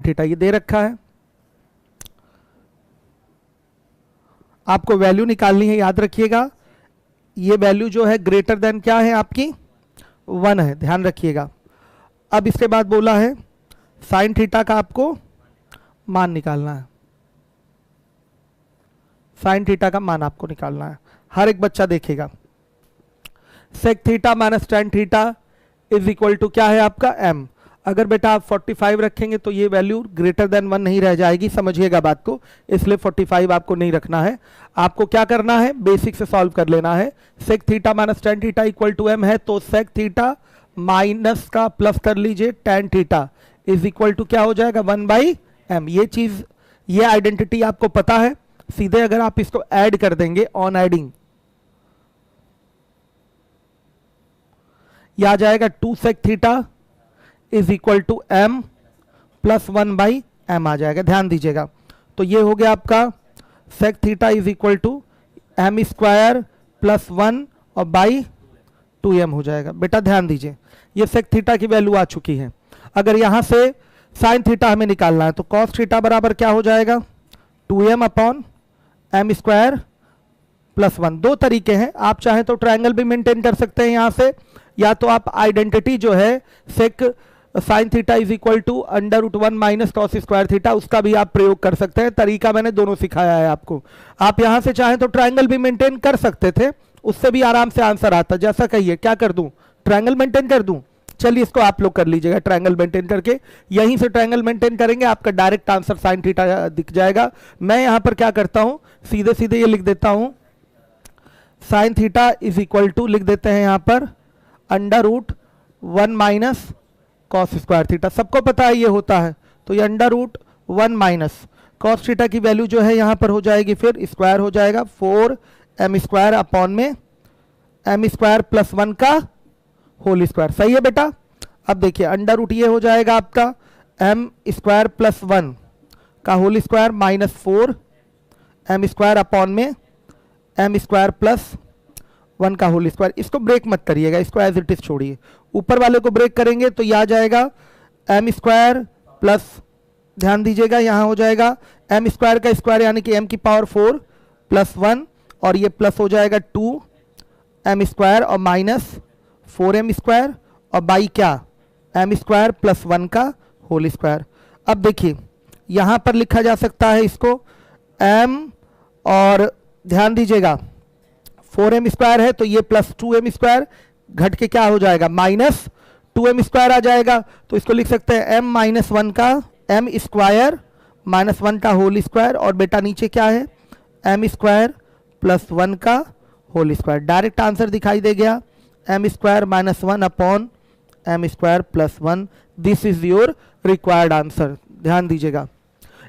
Theta, ये दे रखा है, आपको वैल्यू निकालनी है, याद रखिएगा ये वैल्यू जो है ग्रेटर देन क्या है आपकी 1 है, ध्यान रखिएगा। अब इसके बाद बोला है साइन थीटा का आपको मान निकालना है, साइन थीटा का मान आपको निकालना है, हर एक बच्चा देखेगा। Sec theta minus tan theta is equal to क्या है आपका m। अगर बेटा आप 45 रखेंगे तो ये वैल्यू ग्रेटर देन 1 नहीं रह जाएगी, समझिएगा बात को, इसलिए 45 आपको नहीं रखना है। आपको क्या करना है, बेसिक से सॉल्व कर लेना है। Sec theta minus tan theta equal to m है, तो सेक थीटा माइनस का प्लस कर लीजिए tan theta is equal to क्या हो जाएगा 1/m। ये चीज, ये आइडेंटिटी आपको पता है, सीधे अगर आप इसको ऐड कर देंगे ऑन एडिंग, यह आ जाएगा 2 sec theta is equal to m plus 1/m आ जाएगा, ध्यान दीजिएगा। तो ये हो गया आपका sec theta is equal to m square plus 1 और बाई 2m हो जाएगा। बेटा ध्यान दीजिए, ये सेक थीटा की वैल्यू आ चुकी है। अगर यहां से साइन थीटा हमें निकालना है तो कॉस थीटा बराबर क्या हो जाएगा 2m upon m square plus 1। दो तरीके हैं, आप चाहें तो ट्रायंगल भी मेंटेन कर सकते हैं यहां से, या तो आप आइडेंटिटी जो है sec sine theta is equal to √1 minus cos square theta, उसका भी आप प्रयोग कर सकते हैं। तरीका मैंने दोनों सिखाया है आपको। आप यहां से चाहें तो ट्रायंगल भी मेंटेन कर सकते थे, उससे भी आराम से आंसर आता। जैसा कहिए, क्या कर दूं, ट्रायंगल मेंटेन कर दूं? चलिए इसको आप लोग कर लीजिएगा ट्रायंगल मेंटेन करके, यहीं से ट्रायंगल मेंटेन करेंगे, आपका डायरेक्ट आंसर साइन थीटा दिख जाएगा। मैं यहां पर क्या करता हूं, सीधे सीधे ये लिख देता हूं, sine theta is equal to लिख देते हैं यहां पर √1 माइनस कॉस स्क्वायर थीटा। सबको पता है ये होता है, तो ये √1 माइनस कॉस थीटा की वैल्यू जो है यहां पर हो जाएगी, फिर स्क्वायर हो जाएगा 4m स्क्वायर अपॉन में m स्क्वायर प्लस 1 का होल स्क्वायर। सही है बेटा। अब देखिए अंडर ये हो जाएगा आपका m स्क्वायर प्लस 1 का whole square minus 4m square upon में m स्क्वायर प्लस 1 का होल स्क्वायर। इसको ब्रेक मत करिएगा, इसको एज इट इज छोड़िए। ऊपर वाले को ब्रेक करेंगे तो यह आ जाएगा m स्क्वायर प्लस, ध्यान दीजिएगा यहाँ हो जाएगा m स्क्वायर का स्क्वायर यानी कि m की पावर 4 प्लस 1, और ये प्लस हो जाएगा 2m स्क्वायर और माइनस 4m स्क्वायर और बाई क्या m स्क्वायर प्लस 1 का होल स्क्वायर। अब देखिए यहाँ पर लिखा जा सकता है इसको m, और ध्यान दीजिएगा 4m स्क्वायर है तो ये प्लस 2m स्क्वायर घट के क्या हो जाएगा माइनस 2m स्क्वायर आ जाएगा। तो इसको लिख सकते हैं m माइनस 1 का m स्क्वायर माइनस 1 का होल स्क्वायर, और बेटा नीचे क्या है m स्क्वायर प्लस 1 का होल स्क्वायर। डायरेक्ट आंसर दिखाई दे गया m square minus 1 upon m square plus 1। This is your required answer. ध्यान दीजिएगा,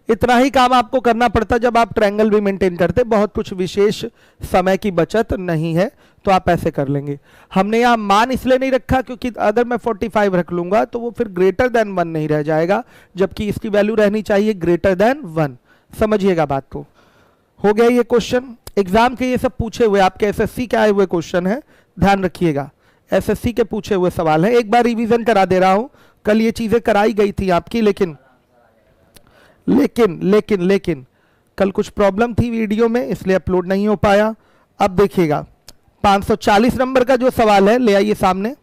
इतना ही काम आपको करना पड़ता जब आप ट्रायंगल भी मेंटेन करते, बहुत कुछ विशेष समय की बचत नहीं है, तो आप ऐसे कर लेंगे। हमने यहाँ मान इसलिए नहीं रखा क्योंकि अगर मैं 45 रख लूंगा तो वो फिर ग्रेटर देन 1 नहीं रह जाएगा, जबकि इसकी वैल्यू रहनी चाहिए ग्रेटर देन 1। समझिएगा बात को। हो गया ये क्वेश्चन, एग्जाम के ये सब पूछे हुए आपके एसएससी के आए हुए क्वेश्चन है, ध्यान रखिएगा एसएससी के पूछे हुए सवाल है। एक बार रिवीजन करा दे रहा हूं, कल ये चीजें कराई गई थी आपकी, लेकिन कल कुछ प्रॉब्लम थी वीडियो में इसलिए अपलोड नहीं हो पाया। अब देखिएगा 540 नंबर का जो सवाल है ले आइए सामने,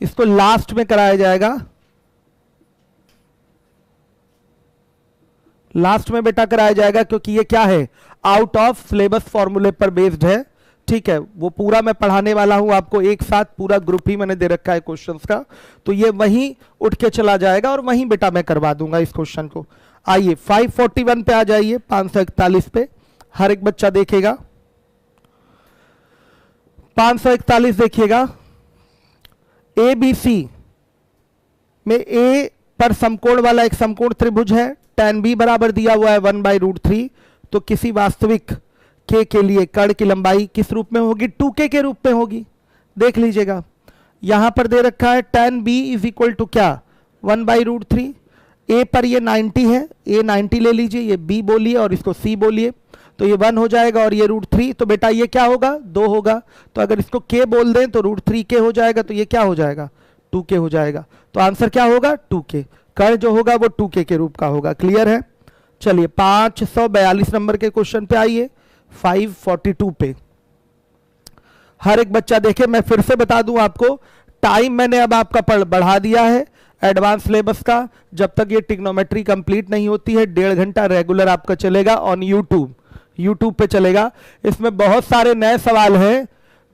इसको लास्ट में कराया जाएगा, लास्ट में बेटा कराया जाएगा, क्योंकि ये क्या है आउट ऑफ सिलेबस फॉर्मूले पर बेस्ड है। ठीक है, वो पूरा मैं पढ़ाने वाला हूं आपको एक साथ, पूरा ग्रुप ही मैंने दे रखा है क्वेश्चंस का, तो ये वहीं उठ के चला जाएगा और वहीं बेटा मैं करवा दूंगा इस क्वेश्चन को। आइए 541 पे आ जाइए, 541 पे हर एक बच्चा देखेगा। 541 देखिएगा, ABC में A पर समकोण वाला एक समकोण त्रिभुज है, tan B बराबर दिया हुआ है 1/√3। तो किसी वास्तविक K के लिए कर्ण की लंबाई किस रूप में होगी, 2K के रूप में होगी। देख लीजिएगा यहां पर दे रखा है tan B is equal to क्या 1/√3। ए पर ये 90 है, ए 90 ले लीजिए, ये बी बोलिए और इसको सी बोलिए, तो ये 1 हो जाएगा और ये √3, तो बेटा ये क्या होगा 2 होगा। तो अगर इसको के बोल दें तो √3k हो जाएगा, तो ये क्या हो जाएगा 2k हो जाएगा। तो आंसर क्या होगा 2k, कर्ण जो होगा वो 2k के रूप का होगा। क्लियर है। चलिए 542 नंबर के क्वेश्चन पे आइए, 542 पे। हर एक बच्चा देखे, मैं फिर से बता दूं आपको, टाइम मैंने अब आपका बढ़ा दिया है एडवांस सिलेबस का। जब तक ये ट्रिग्नोमेट्री कंप्लीट नहीं होती है 1.5 घंटा रेगुलर आपका चलेगा ऑन यूट्यूब पे चलेगा। इसमें बहुत सारे नए सवाल हैं,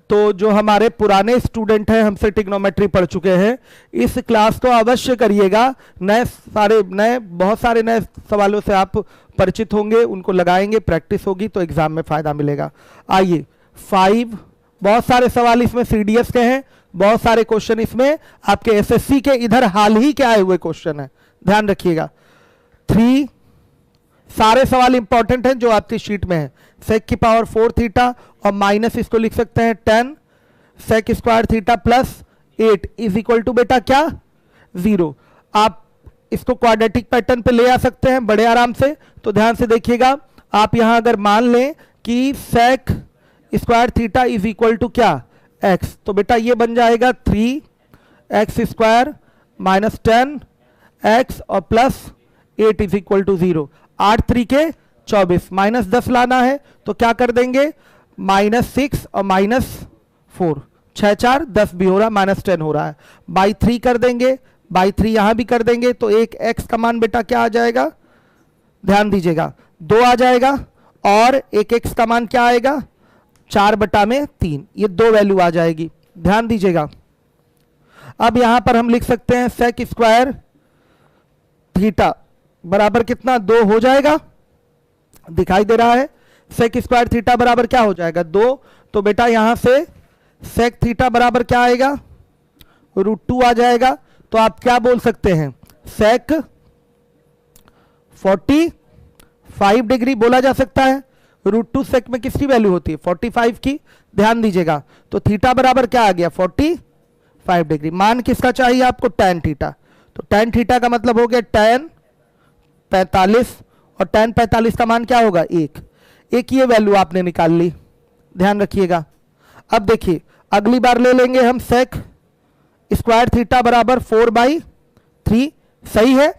तो जो हमारे पुराने स्टूडेंट हैं हमसे ट्रिग्नोमेट्री पढ़ चुके हैं, इस क्लास को अवश्य करिएगा। बहुत सारे नए सवालों से आप परिचित होंगे, उनको लगाएंगे, प्रैक्टिस होगी तो एग्जाम में फायदा मिलेगा। आइए 5, बहुत सारे सवाल इसमें सीडीएस के हैं, बहुत सारे क्वेश्चन इसमें आपके एसएससी के इधर हाल ही के आए हुए क्वेश्चन है, ध्यान रखिएगा। 3 सारे सवाल इंपॉर्टेंट हैं जो आपकी शीट में है। सेक की पावर 4 थीटा और माइनस इसको लिख सकते हैं 10 sec square theta plus 8 is equal to बेटा क्या 0। आप इसको क्वाड्रेटिक पैटर्न पे ले आ सकते हैं बड़े आराम से। तो ध्यान से देखिएगा, आप यहां अगर मान लें कि sec square theta is equal to क्या x, तो बेटा ये बन जाएगा 3x स्क्वायर माइनस 10x और प्लस 8 इज इक्वल टू 0। 8 3 के 24, माइनस 10 लाना है तो क्या कर देंगे -6 और -4, 6 4 10 भी हो रहा है, -10 हो रहा है, बाई 3 कर देंगे, बाई 3 यहां भी कर देंगे, तो एक x का मान बेटा क्या आ जाएगा, ध्यान दीजिएगा 2 आ जाएगा, और एक x का मान क्या आएगा 4/3, ये 2 वैल्यू आ जाएगी, ध्यान दीजिएगा। अब यहां पर हम लिख सकते हैं सेक स्क्वायर थीटा बराबर कितना 2 हो जाएगा, दिखाई दे रहा है। सेक स्क्वायर थीटा बराबर क्या हो जाएगा 2, तो बेटा यहां से सेक थीटा बराबर क्या आएगा √2 आ जाएगा। तो आप क्या बोल सकते हैं सेक 45 डिग्री बोला जा सकता है। √2 सेक में किसकी वैल्यू होती है 45 की, ध्यान दीजिएगा। तो थीटा बराबर क्या आ गया 45 डिग्री। मान किसका चाहिए आपको tan थीटा, तो tan थीटा का मतलब हो गया tan 45, और tan 45 का मान क्या होगा 1, ये वैल्यू आपने निकाल ली, ध्यान रखिएगा। अब देखिए अगली बार ले लेंगे हम सेक स्क्वायर थीटा बराबर 4/3, सही है।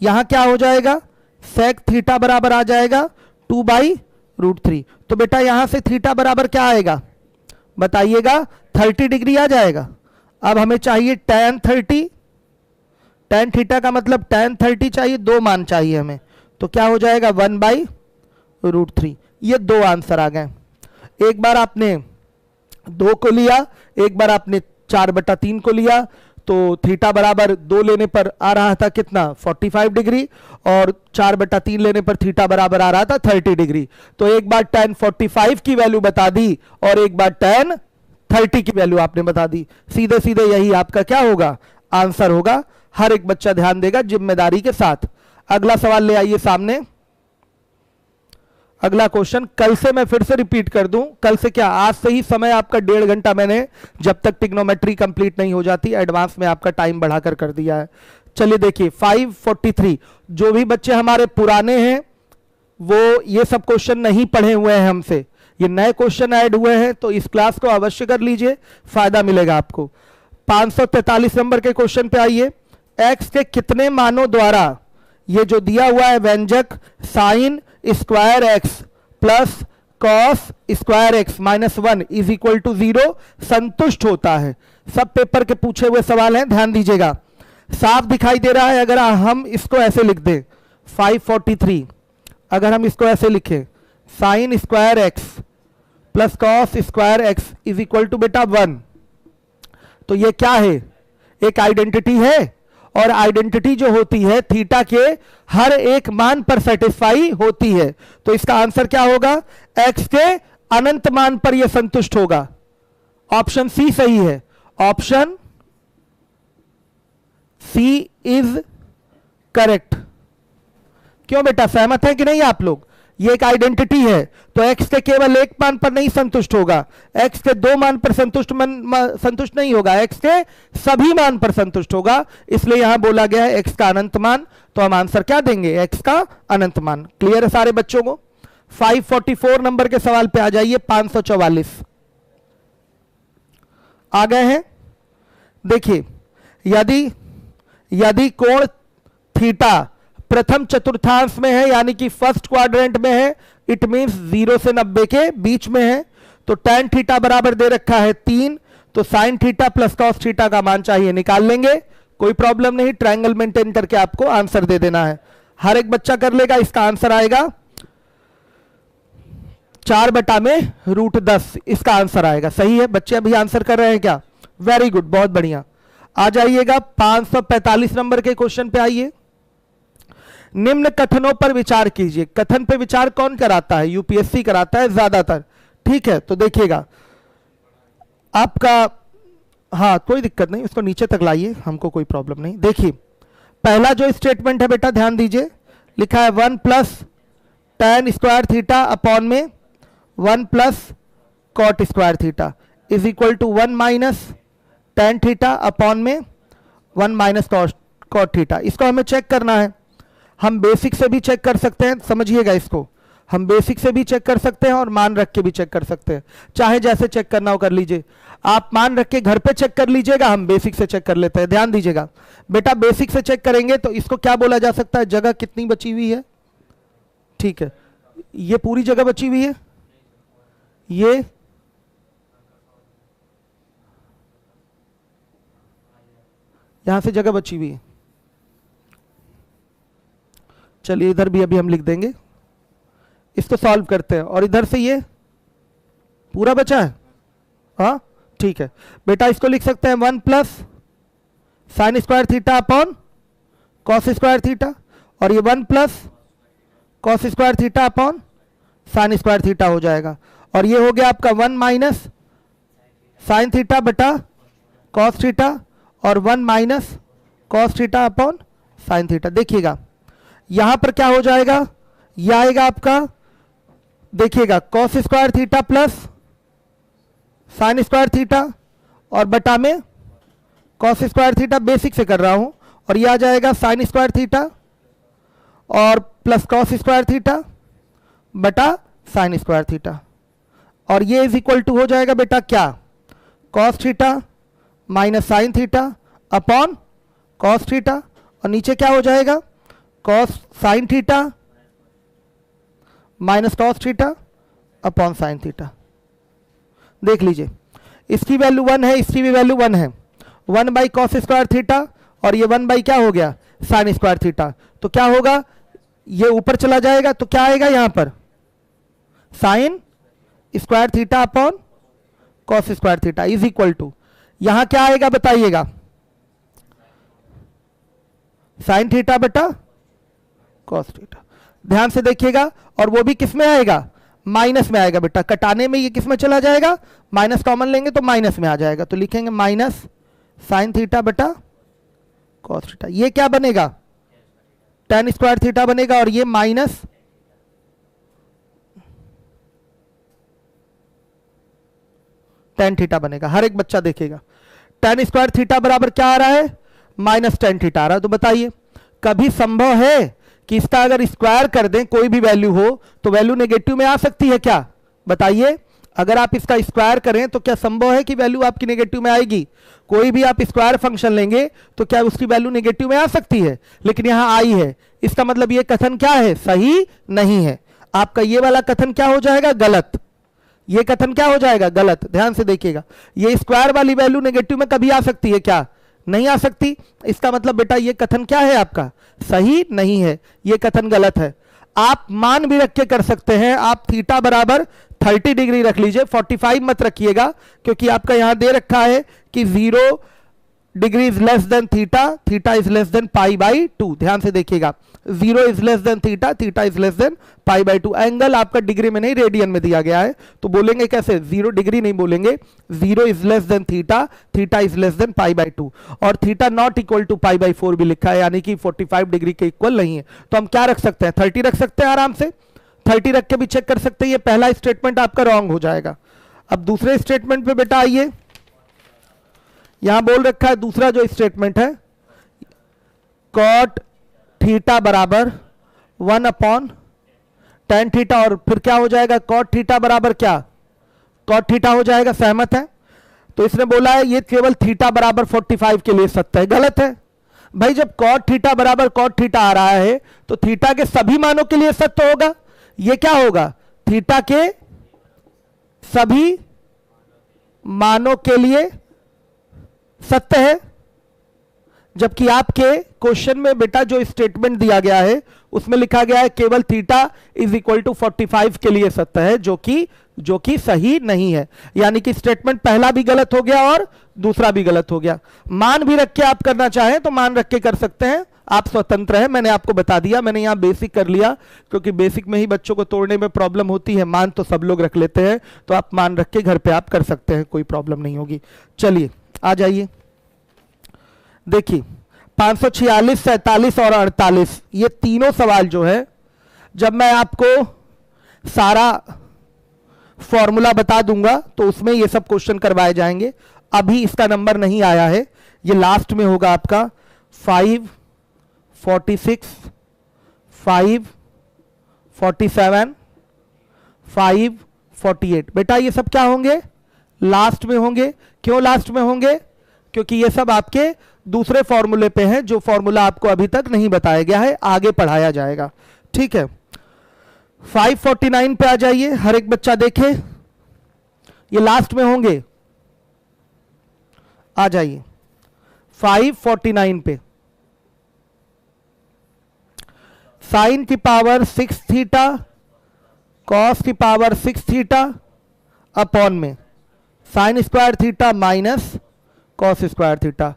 यहां क्या हो जाएगा सेक थीटा बराबर आ जाएगा 2/√3, तो बेटा यहां से थीटा बराबर क्या आएगा बताइएगा 30 डिग्री आ जाएगा। अब हमें चाहिए tan 30, tan थीटा का मतलब tan 30 चाहिए, 2 मान चाहिए हमें, तो क्या हो जाएगा 1/√3। ये 2 आंसर आ गए। एक बार आपने 2 को लिया, एक बार आपने 4/3 को लिया, तो थीटा बराबर 2 लेने पर आ रहा था कितना 45 डिग्री, और 4/3 लेने पर थीटा बराबर आ रहा था 30 डिग्री। तो एक बार tan 45 की वैल्यू बता दी और एक बार tan 30 की वैल्यू आपने बता दी, सीधे सीधे यही आपका क्या होगा आंसर होगा। हर एक बच्चा ध्यान देगा जिम्मेदारी के साथ। अगला सवाल ले आइए सामने। अगला क्वेश्चन कल से मैं फिर से रिपीट कर दूं, कल से क्या आज से ही समय आपका 1.5 घंटा मैंने जब तक ट्रिग्नोमेट्री कंप्लीट नहीं हो जाती एडवांस में आपका टाइम बढ़ाकर कर दिया है। चलिए देखिए 543, जो भी बच्चे हमारे पुराने हैं वो ये सब क्वेश्चन नहीं पढ़े हुए हैं हमसे, ये नए क्वेश्चन ऐड हुए हैं, तो इस क्लास को अवश्य कर लीजिए, फायदा मिलेगा आपको। 543 नंबर के क्वेश्चन पे आइए। x के कितने मानों द्वारा ये जो दिया हुआ है व्यंजक sine square X plus cos square X -1 is equal to 0 संतुष्ट होता है। सब पेपर के पूछे हुए सवाल हैं, ध्यान दीजिएगा। साफ दिखाई दे रहा है अगर हम इसको ऐसे लिख दें 543, अगर हम इसको ऐसे लिखें sine square X plus cos square X is equal to बेटा 1, तो ये क्या है एक आइडेंटिटी है, और आइडेंटिटी जो होती है थीटा के हर एक मान पर सेटिस्फाई होती है। तो इसका आंसर क्या होगा x के अनंत मान पर यह संतुष्ट होगा। ऑप्शन सी सही है, ऑप्शन सी इज करेक्ट। क्यों बेटा सहमत है कि नहीं आप लोग, ये एक आइडेंटिटी है, तो x के केवल एक मान पर नहीं संतुष्ट होगा, x के दो मान पर संतुष्ट नहीं होगा, x के सभी मान पर संतुष्ट होगा। इसलिए यहां बोला गया है x का अनंत मान, तो हम आंसर क्या देंगे, x का अनंत मान। क्लियर है सारे बच्चों को? 544 नंबर के सवाल पे आ जाइए, 544 आ गए हैं। देखिए, यदि कोण थीटा प्रथम चतुर्थांश में है, यानी कि फर्स्ट क्वाड्रेंट में है, इट मींस 0 से 90 के बीच में है, तो tan थीटा बराबर दे रखा है 3, तो sin theta plus cos theta का मान चाहिए, निकाल लेंगे, कोई प्रॉब्लम नहीं। ट्रायंगल मेंटेन करके आपको आंसर दे देना है, हर एक बच्चा कर लेगा। इसका आंसर आएगा 4/√10, इसका आंसर आएगा। सही है बच्चे, अभी आंसर कर रहे हैं क्या? वेरी गुड, बहुत बढ़िया। आ जाइएगा 545 नंबर के क्वेश्चन पे आइए। निम्न कथनों पर विचार कीजिए। कथन पे विचार कौन कराता है? यूपीएससी कराता है ज्यादातर। ठीक है, तो देखिएगा आपका, हाँ कोई दिक्कत नहीं, उसको नीचे तक लाइए, हमको कोई प्रॉब्लम नहीं। देखिए पहला जो स्टेटमेंट है बेटा, ध्यान दीजिए, लिखा है 1 plus tan square theta upon में 1 plus cot square theta is equal to 1 minus tan theta upon में 1 माइनस कॉट थीटा। इसको हमें चेक करना है, हम बेसिक से भी चेक कर सकते हैं, समझिएगा इसको, हम बेसिक से भी चेक कर सकते हैं और मान रख के भी चेक कर सकते हैं, चाहे जैसे चेक करना हो कर लीजिए। आप मान रख के घर पे चेक कर लीजिएगा, हम बेसिक से चेक कर लेते हैं। ध्यान दीजिएगा बेटा, बेसिक से चेक करेंगे तो इसको क्या बोला जा सकता है, जगह कितनी बची हुई है? ठीक है, ये पूरी जगह बची हुई है, ये यहां से जगह बची हुई है। चलिए इधर भी अभी हम लिख देंगे, इसको सॉल्व करते हैं। और इधर से ये पूरा बचा है, हाँ ठीक है बेटा, इसको लिख सकते हैं 1 plus sine square theta upon cos square theta, और ये 1 plus cos square theta upon sine square theta हो जाएगा। और ये हो गया आपका 1 माइनस साइन थीटा बटा कॉस थीटा और 1 minus cos theta upon sine theta. देखिएगा यहां पर क्या हो जाएगा, यह आएगा आपका, देखिएगा cos square theta plus sine square theta और बटा में कॉस स्क्वायर थीटा, बेसिक से कर रहा हूं, और यह आ जाएगा साइन स्क्वायर थीटा और प्लस कॉस स्क्वायर थीटा बटा साइन स्क्वायर थीटा। और ये इज इक्वल टू हो जाएगा बेटा क्या, cos theta minus sign theta upon cos theta, और नीचे क्या हो जाएगा, cos sine theta minus cos theta upon sine theta. देख लीजिए, इसकी वैल्यू 1 है, इसकी भी वैल्यू 1 है, 1 बाई कॉस स्क्वायर थीटा और ये 1 बाई क्या हो गया, साइन स्क्वायर थीटा। तो क्या होगा, ये ऊपर चला जाएगा, तो क्या आएगा यहां पर, sine square theta upon cos square theta is equal to, यहां क्या आएगा बताइएगा, साइन थीटा बटा कॉस थीटा। ध्यान से देखिएगा, और वो भी किस में आएगा, माइनस में आएगा बेटा, कटाने में ये किस में चला जाएगा, माइनस कॉमन लेंगे तो माइनस में आ जाएगा, तो लिखेंगे माइनस साइन थीटा बटा कॉस थीटा। ये क्या बनेगा, tan स्क्वायर थीटा बनेगा, और ये माइनस tan थीटा बनेगा। हर एक बच्चा देखेगा tan स्क्वायर थीटा बराबर क्या आ रहा है, माइनस tan थीटा आ रहा है। तो बताइए कभी संभव है कि इसका अगर स्क्वायर कर दें कोई भी वैल्यू हो तो वैल्यू नेगेटिव में आ सकती है क्या, बताइए। अगर आप इसका स्क्वायर करें तो क्या संभव है कि वैल्यू आपकी नेगेटिव में आएगी? कोई भी आप स्क्वायर फंक्शन लेंगे तो क्या उसकी वैल्यू नेगेटिव में आ सकती है, लेकिन यहां आई है, इसका मतलब ये कथन क्या है, सही नहीं है। आपका ये वाला कथन क्या हो जाएगा, गलत। ये कथन क्या हो जाएगा, गलत। ध्यान से देखिएगा, ये स्क्वायर वाली वैल्यू नेगेटिव में कभी आ सकती है क्या, नहीं आ सकती। इसका मतलब बेटा ये कथन क्या है आपका, सही नहीं है, ये कथन गलत है। आप मान भी रख के कर सकते हैं, आप थीटा बराबर 30 डिग्री रख लीजिए, 45 मत रखिएगा, क्योंकि आपका यहां दे रखा है कि 0 degree is less than theta, theta is less than pi by 2। ध्यान से देखिएगा, 0 is less than theta, theta is less than pi by 2। Angle आपका डिग्री में नहीं रेडियन में दिया गया है, तो बोलेंगे कैसे, 0 डिग्री नहीं बोलेंगे, 0 is less than theta, theta is less than pi by 2। और theta not equal to pi by 4 भी लिखा है, यानी कि 45 डिग्री के इक्वल नहीं है। तो हम क्या रख सकते हैं, 30 रख सकते हैं आराम से। 30 रख के भी चेक कर सकते हैं। ये पहला स्टेटमेंट आपका रॉन्ग हो जाएगा। अब दूसरे स्टेटमेंट पे बेटा आइए, यहां बोल रखा है दूसरा जो स्टेटमेंट है, कॉट थीटा बराबर 1/tan थीटा, और फिर क्या हो जाएगा, कॉट थीटा बराबर क्या, कॉट थीटा हो जाएगा। सहमत है? तो इसने बोला है ये केवल थीटा बराबर 45 के लिए सत्य है। गलत है भाई, जब कॉट थीटा बराबर कॉट थीटा आ रहा है तो थीटा के सभी मानों के लिए सत्य होगा। ये क्या होगा, थीटा के सभी मानों के लिए सत्य है, जबकि आपके क्वेश्चन में बेटा जो स्टेटमेंट दिया गया है उसमें लिखा गया है केवल थीटा इज इक्वल टू 45 के लिए सत्य है, जो कि सही नहीं है। यानी कि स्टेटमेंट पहला भी गलत हो गया और दूसरा भी गलत हो गया। मान भी रख के आप करना चाहें तो मान रख के कर सकते हैं, आप स्वतंत्र हैं। मैंने आपको बता दिया, मैंने यहां बेसिक कर लिया क्योंकि बेसिक में ही बच्चों को तोड़ने में प्रॉब्लम होती है। मान तो सब लोग रख लेते हैं, तो आप मान रख के घर पे आप कर सकते हैं, कोई प्रॉब्लम नहीं होगी। चलिए आ जाइए, देखिए 546, 47 और 48 ये तीनों सवाल जो है, जब मैं आपको सारा फॉर्मूला बता दूंगा तो उसमें ये सब क्वेश्चन करवाए जाएंगे। अभी इसका नंबर नहीं आया है, ये लास्ट में होगा आपका 5, 46, 5, 47, 5, 48। बेटा ये सब क्या होंगे, लास्ट में होंगे। क्यों लास्ट में होंगे, क्योंकि ये सब आपके दूसरे फॉर्मूले पे हैं, जो फॉर्मूला आपको अभी तक नहीं बताया गया है, आगे पढ़ाया जाएगा। ठीक है, 549 पे आ जाइए, हर एक बच्चा देखे, ये लास्ट में होंगे। आ जाइए 549 पे, साइन की पावर 6 थीटा कॉस की पावर 6 थीटा अपॉन में sign square theta minus cos square theta.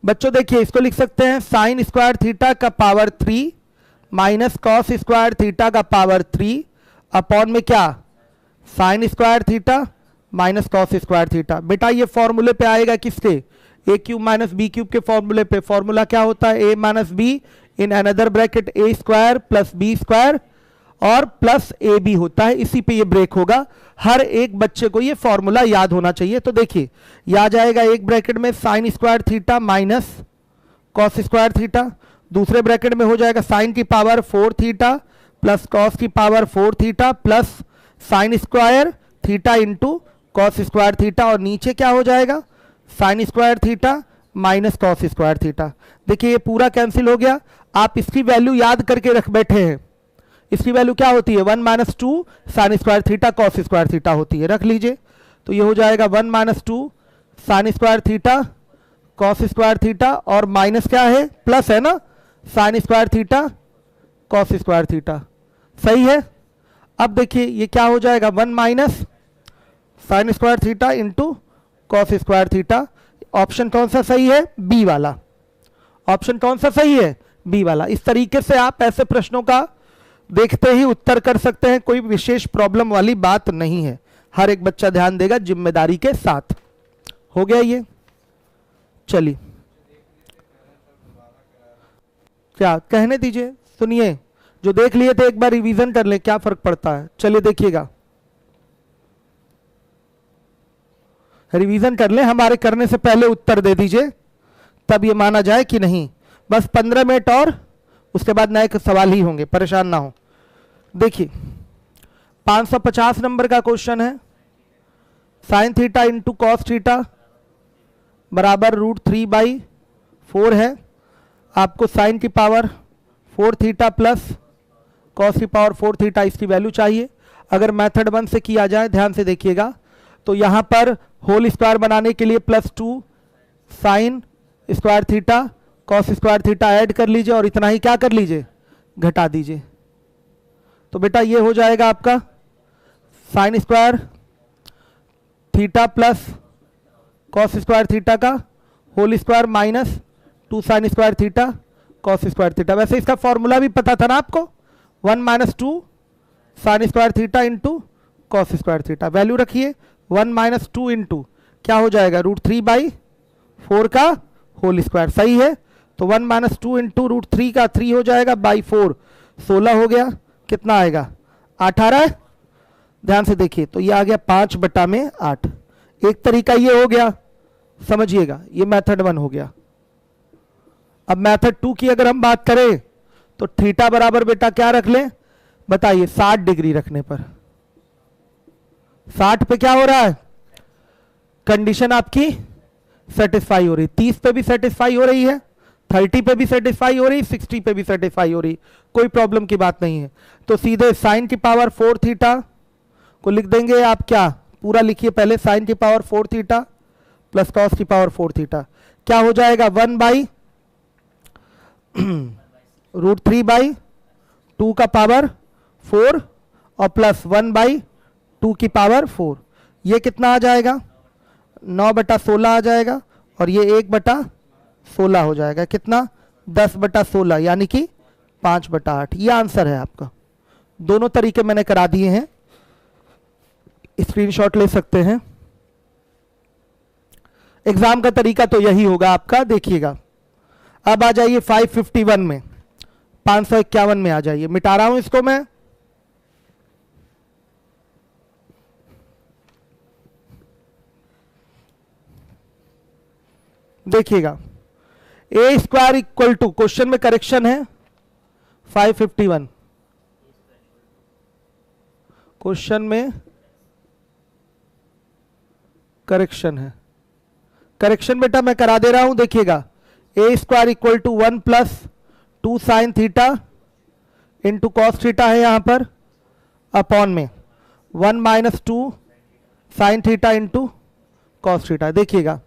बच्चों देखिए इसको लिख सकते हैं साइन स्क्वायर थीटा का power 3 minus cos square theta का पावर 3 अपॉन में क्या, sine square theta minus cos square theta. बेटा ये फॉर्मूले पे आएगा किसके, ए क्यूब माइनस बी क्यूब के फॉर्मूले पे। फॉर्मूला क्या होता है, ए minus B in another bracket A square plus B square और प्लस ए बी होता है। इसी पे ये ब्रेक होगा। हर एक बच्चे को ये फॉर्मूला याद होना चाहिए। तो देखिए ये आ जाएगा एक ब्रैकेट में sign square theta minus cos square theta, दूसरे ब्रैकेट में हो जाएगा साइन की पावर 4 थीटा प्लस कॉस की power 4 theta plus sine square theta into cos square theta, और नीचे क्या हो जाएगा sine square theta minus cos square theta. देखिए ये पूरा कैंसिल हो गया। आप इसकी वैल्यू याद करके रख बैठे हैं, इसकी वैल्यू क्या होती है 1 - 2 sine square theta cos square theta होती है, रख लीजिए। तो ये हो जाएगा 1 - 2 sine square theta cos square theta और माइनस क्या है, प्लस है ना, sign square theta cos square theta. सही है। अब देखिए ये क्या हो जाएगा 1 minus sine square theta into cos square theta. Option कौन सा सही है, बी वाला। ऑप्शन कौन सा सही है, बी वाला। इस तरीके से आप ऐसे प्रश्नों का देखते ही उत्तर कर सकते हैं, कोई विशेष प्रॉब्लम वाली बात नहीं है। हर एक बच्चा ध्यान देगा जिम्मेदारी के साथ। हो गया ये, चलिए क्या कहने दीजिए, सुनिए, जो देख लिए थे एक बार रिवीजन कर ले, क्या फर्क पड़ता है। चलिए देखिएगा, रिवीजन कर ले, हमारे करने से पहले उत्तर दे दीजिए, तब ये माना जाए कि नहीं। बस 15 मिनट और उसके बाद नए सवाल ही होंगे, परेशान ना हो। देखिए 550 नंबर का क्वेश्चन है, sine theta into cos theta बराबर √3/4 है। आपको साइन की पावर 4 थीटा प्लस कॉस की पावर 4 थीटा इसकी वैल्यू चाहिए। अगर मेथड 1 से किया जाए, ध्यान से देखिएगा, तो यहाँ पर होल स्क्वायर बनाने के लिए +2 sine square theta cos square theta add कर लीजिए और इतना ही क्या कर लीजिए, घटा दीजिए। तो बेटा ये हो जाएगा आपका sine square theta plus cos square theta का whole square minus 2 sine square theta cos square theta. वैसे इसका फॉर्मूला भी पता था ना आपको, 1 - 2 sine square theta into cos square theta. Value रखिए 1 - 2 इंटू क्या हो जाएगा √3/4 का होल स्क्वायर। सही है। तो 1 - 2 इंटू √3 का 3 हो जाएगा /4, 16 हो गया। कितना आएगा 8 आ रहा है, ध्यान से देखिए, तो ये आ गया 5/8। एक तरीका ये हो गया, समझिएगा, ये मेथड 1 हो गया। अब मेथड 2 की अगर हम बात करें तो थीटा बराबर बेटा क्या रख लें, बताइए, 60 डिग्री रखने पर 60 पे क्या हो रहा है, कंडीशन आपकी सेटिस्फाई हो रही, 30 पे भी सेटिस्फाई हो रही है, 30 पे भी सेटिस्फाई हो रही, 60 पे भी सेटिस्फाई हो रही, कोई प्रॉब्लम की बात नहीं है। तो सीधे साइन की पावर 4 थीटा को लिख देंगे आप, क्या पूरा लिखिए पहले, साइन की पावर 4 थीटा प्लस कॉस की पावर 4 थीटा क्या हो जाएगा, 1/√3/2 का पावर 4 और प्लस 1/2 की पावर 4, ये कितना आ जाएगा, 9/16 आ जाएगा, और ये 1/16 हो जाएगा, कितना, 10/16, यानी कि 5/8। ये आंसर है आपका। दोनों तरीके मैंने करा दिए हैं, स्क्रीनशॉट ले सकते हैं। एग्जाम का तरीका तो यही होगा आपका, देखिएगा। अब आ जाइए 551 में, 551 में आ जाइए, मिटा रहा हूं इसको मैं। देखिएगा, A square equal to, question में करेक्शन है 551, क्वेश्चन में करेक्शन है, करेक्शन बेटा मैं करा दे रहा हूं, देखिएगा, A square equal to 1 + 2 sine theta into cos theta है यहां पर, अपॉन में 1 - 2 sine theta into cos theta. देखिएगा,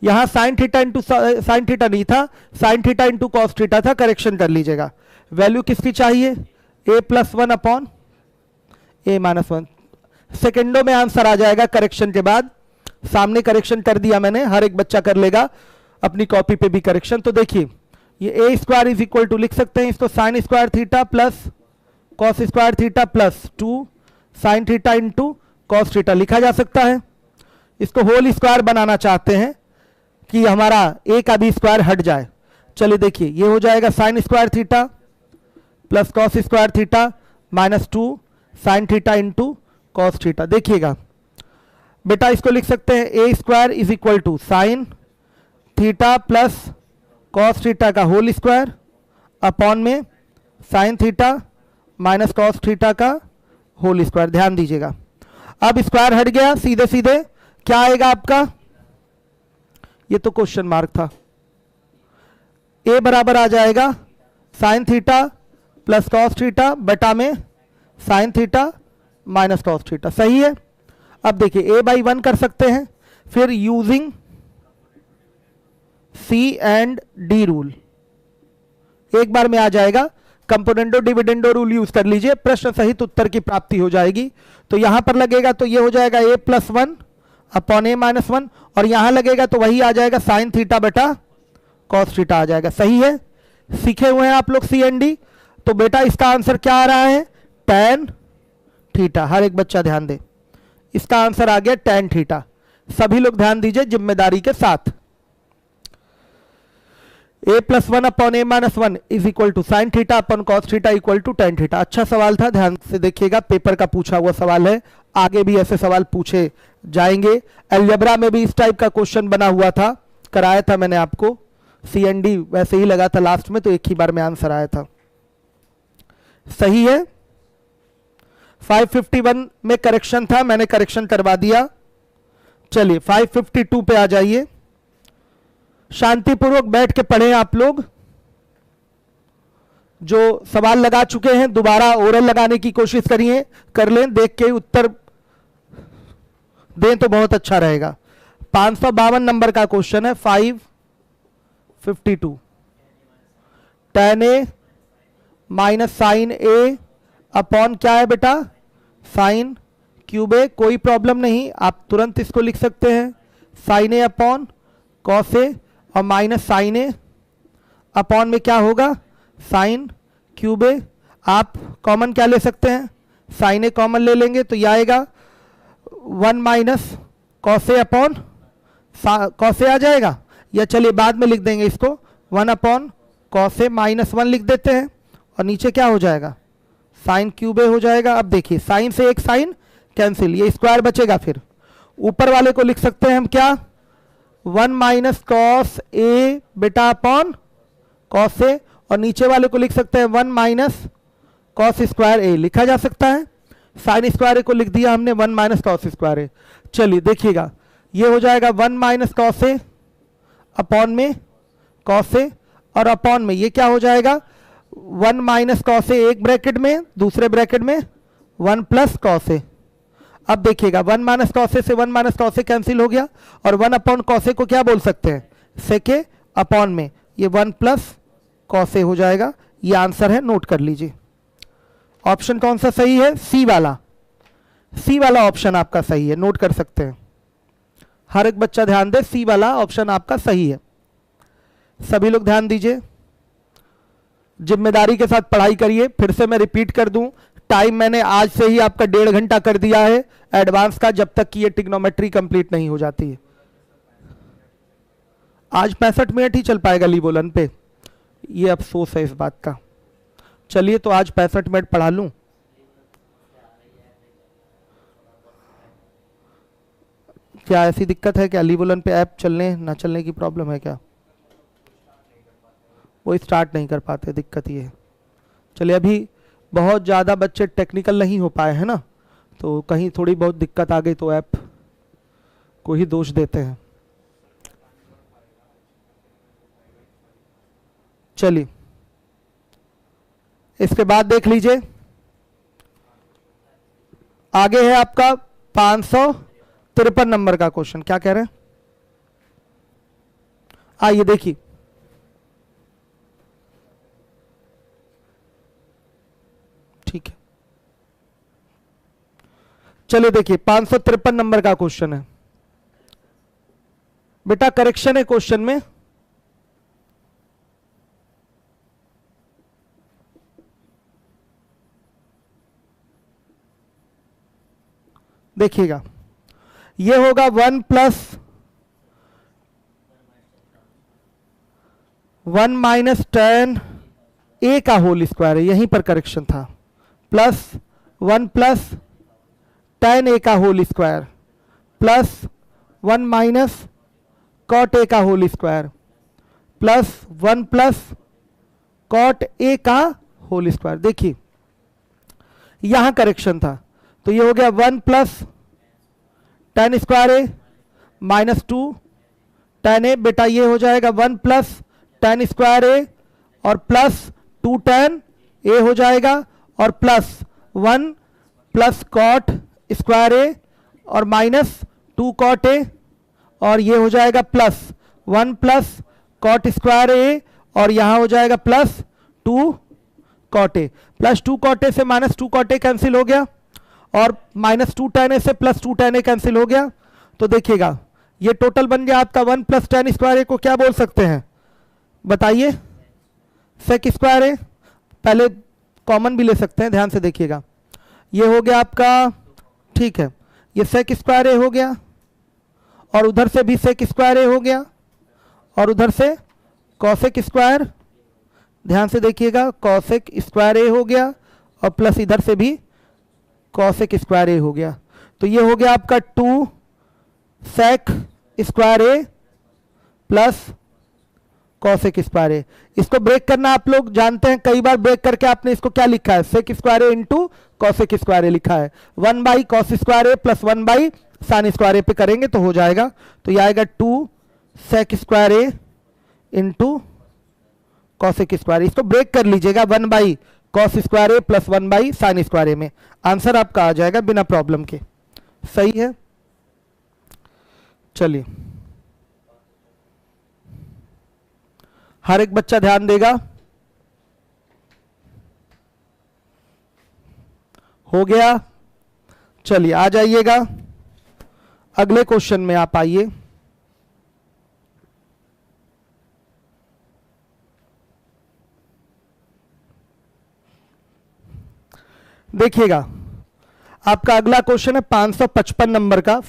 यहां sine theta into sine theta नहीं था, sine theta into cos theta था, करेक्शन कर लीजिएगा। वैल्यू किसकी चाहिए, a + 1 अपॉन a - 1, सेकेंडों में आंसर आ जाएगा करेक्शन के बाद। सामने करेक्शन कर दिया मैंने, हर एक बच्चा कर लेगा अपनी कॉपी पे भी करेक्शन। तो देखिए, ये ए स्क्वायर इज इक्वल टू, लिख सकते हैं इसको, sign square theta plus cos square theta plus 2 sine theta into cos theta लिखा जा सकता है। इसको होल स्क्वायर बनाना चाहते हैं कि हमारा एक आधी स्क्वायर हट जाए। चलिए देखिए, ये हो जाएगा sine square theta plus cos square theta minus 2 sine theta into cos theta. देखिएगा बेटा, इसको लिख सकते हैं A square is equal to sine theta plus cos theta का होल स्क्वायर अपॉन में sine theta minus cos theta का whole square. ध्यान दीजिएगा, अब स्क्वायर हट गया, सीधे सीधे क्या आएगा आपका, ये तो क्वेश्चन मार्क था, ए बराबर आ जाएगा sign theta plus cos theta बटा में sine theta minus cos theta. सही है। अब देखिए, a/1 कर सकते हैं, फिर using C and D rule, एक बार में आ जाएगा, कंपोनेंडो डिविडेंडो रूल यूज कर लीजिए, प्रश्न सहित उत्तर की प्राप्ति हो जाएगी। तो यहां पर लगेगा तो ये हो जाएगा a + 1 अपॉन a - 1, और यहां लगेगा तो वही आ जाएगा साइन थीटा बटा कॉस थीटा आ जाएगा। सही है, सीखे हुए हैं आप लोग C एंड D। तो बेटा इसका आंसर क्या आ रहा है, tan थीटा। हर एक बच्चा ध्यान दे, इसका आंसर आ गया tan थीटा। सभी लोग ध्यान दीजिए जिम्मेदारी के साथ। a + 1 upon a - 1 is equal to sine theta upon cos theta equal to tan theta. अच्छा सवाल था, ध्यान से देखिएगा, पेपर का पूछा हुआ सवाल है, आगे भी ऐसे सवाल पूछे जाएंगे। अलजेब्रा में भी इस टाइप का क्वेश्चन बना हुआ था, कराया था मैंने आपको, C एंड D वैसे ही लगा था लास्ट में, तो एक ही बार में आंसर आया था। सही है। 551 में करेक्शन था, मैंने करेक्शन करवा दिया। चलिए 552 पे आ जाइए, शांतिपूर्वक बैठ के पढ़ें आप लोग। जो सवाल लगा चुके हैं दोबारा ओरल लगाने की कोशिश करिए, कर लें, देख के उत्तर दें तो बहुत अच्छा रहेगा। 552 नंबर का क्वेश्चन है, 552, tan A minus sine A upon क्या है बेटा, साइन क्यूब A। कोई प्रॉब्लम नहीं, आप तुरंत इसको लिख सकते हैं, sine A upon cos A, और माइनस साइन A अपॉन में क्या होगा, साइन क्यूब A। आप कॉमन क्या ले सकते हैं, साइन A कॉमन ले लेंगे तो यह आएगा 1 - cos A upon cos A आ जाएगा, या चलिए बाद में लिख देंगे इसको, 1 अपॉन कॉस A -1 लिख देते हैं, और नीचे क्या हो जाएगा, साइन क्यूब ए हो जाएगा। अब देखिए साइन से एक साइन कैंसिल, ये स्क्वायर बचेगा। फिर ऊपर वाले को लिख सकते हैं हम क्या, 1 माइनस कॉस ए बेटा अपॉन कॉस ए, और नीचे वाले को लिख सकते हैं 1 माइनस कॉस स्क्वायर ए, लिखा जा सकता है। साइन स्क्वायर ए को लिख दिया हमने 1 माइनस कॉस स्क्वायर ए। चलिए देखिएगा ये हो जाएगा 1 माइनस कॉस ए अपॉन में कॉस ए, और अपॉन में ये क्या हो जाएगा 1 माइनस कॉस ए एक ब्रैकेट में, दूसरे ब्रैकेट में 1 प्लस कॉस ए। अब देखिएगा 1 माइनस कॉस ए से 1 माइनस कॉस ए कैंसिल हो गया, और 1 अपॉन कॉस ए को क्या बोल सकते हैं, सेक ए अपॉन में ये 1 प्लस कॉस ए हो जाएगा। ये आंसर है, नोट कर लीजिए। ऑप्शन कौन सा सही है, सी वाला। सी वाला ऑप्शन आपका सही है, नोट कर सकते हैं। हर एक बच्चा ध्यान दे, सी वाला ऑप्शन आपका सही है। सभी लोग ध्यान दीजिए, जिम्मेदारी के साथ पढ़ाई करिए। फिर से मैं रिपीट कर दूं, टाइम मैंने आज से ही आपका 1.5 घंटा कर दिया है एडवांस का, जब तक कि ये ट्रिग्नोमेट्री कंप्लीट नहीं हो जाती है। आज 65 मिनट ही चल पाएगा लीबोलन पे, ये अफसोस है इस बात का। चलिए तो आज 65 मिनट पढ़ा लूं। क्या ऐसी दिक्कत है क्या, लीबोलन पे ऐप चलने ना चलने की प्रॉब्लम है क्या, वो स्टार्ट नहीं कर पाते, दिक्कत ये है। चलिए अभी बहुत ज़्यादा बच्चे टेक्निकल नहीं हो पाए हैं ना, तो कहीं थोड़ी बहुत दिक्कत आ गई तो ऐप को ही दोष देते हैं। चलिए इसके बाद देख लीजिए, आगे है आपका 553 नंबर का क्वेश्चन। क्या कह रहे हैं, आइए देखिए। ठीक है, चलिए देखिए 553 नंबर का क्वेश्चन है बेटा। करेक्शन है क्वेश्चन में, देखिएगा ये होगा 1 प्लस 1 माइनस tan ए का होल स्क्वायर है, यहीं पर करेक्शन था, प्लस 1 प्लस tan ए का whole square plus 1 minus cot A का whole square plus 1 plus cot A का होल स्क्वायर। देखिए यहां करेक्शन था, तो ये हो गया 1 प्लस tan स्क्वायर ए माइनस 2 tan ए, बेटा ये हो जाएगा 1 प्लस tan स्क्वायर ए और प्लस 2 tan ए हो जाएगा, और plus 1 plus cot square A और माइनस 2 कॉट ए, और ये हो जाएगा plus 1 plus cot square A, और यहां हो जाएगा plus 2 cot A. Plus 2 cot A से माइनस 2 कॉट ए कैंसिल हो गया, और माइनस 2 tan ए से प्लस 2 tan ए कैंसिल हो गया। तो देखिएगा ये टोटल बन गया आपका 1 प्लस tan स्क्वायर ए को क्या बोल सकते हैं, बताइए, सेक स्क्वायर ए। पहले कॉमन भी ले सकते हैं, ध्यान से देखिएगा। ये हो गया आपका, ठीक है, ये सेक स्क्वायर ए हो गया, और उधर से भी सेक स्क्वायर ए हो गया, और उधर से कॉसेक स्क्वायर, ध्यान से देखिएगा, कॉसेक स्क्वायर ए हो गया, और प्लस इधर से भी कॉसेक स्क्वायर ए हो गया। तो ये हो गया आपका 2 sec square A plus cosec square ए। इसको ब्रेक करना आप लोग जानते हैं, कई बार ब्रेक करके आपने इसको क्या लिखा है, sec square A into cosec square A लिखा है। 1 by cos square A plus 1 by sine square A पे करेंगे तो हो जाएगा, तो ये आएगा 2 sec square A into cosec square. इसको ब्रेक कर लीजिएगा 1 by cos square A plus 1 by sine square A में, आंसर आपका आ जाएगा बिना प्रॉब्लम के। सही है, चलिए हर एक बच्चा ध्यान देगा। हो गया, चलिए आ जाइएगा अगले क्वेश्चन में, आप आइए। देखिएगा आपका अगला क्वेश्चन है 555 नंबर का,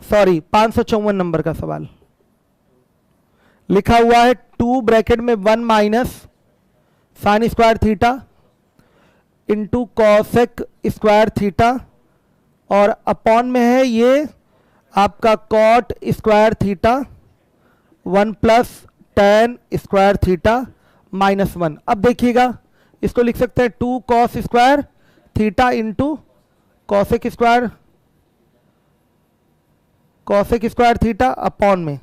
554 नंबर का सवाल। लिखा हुआ है 2 ब्रैकेट में 1 minus sine square theta into cosec square theta, और अपॉन में है ये आपका cot square theta 1 plus tan square theta -1। अब देखिएगा इसको लिख सकते हैं 2 cos square theta into cosec square theta upon में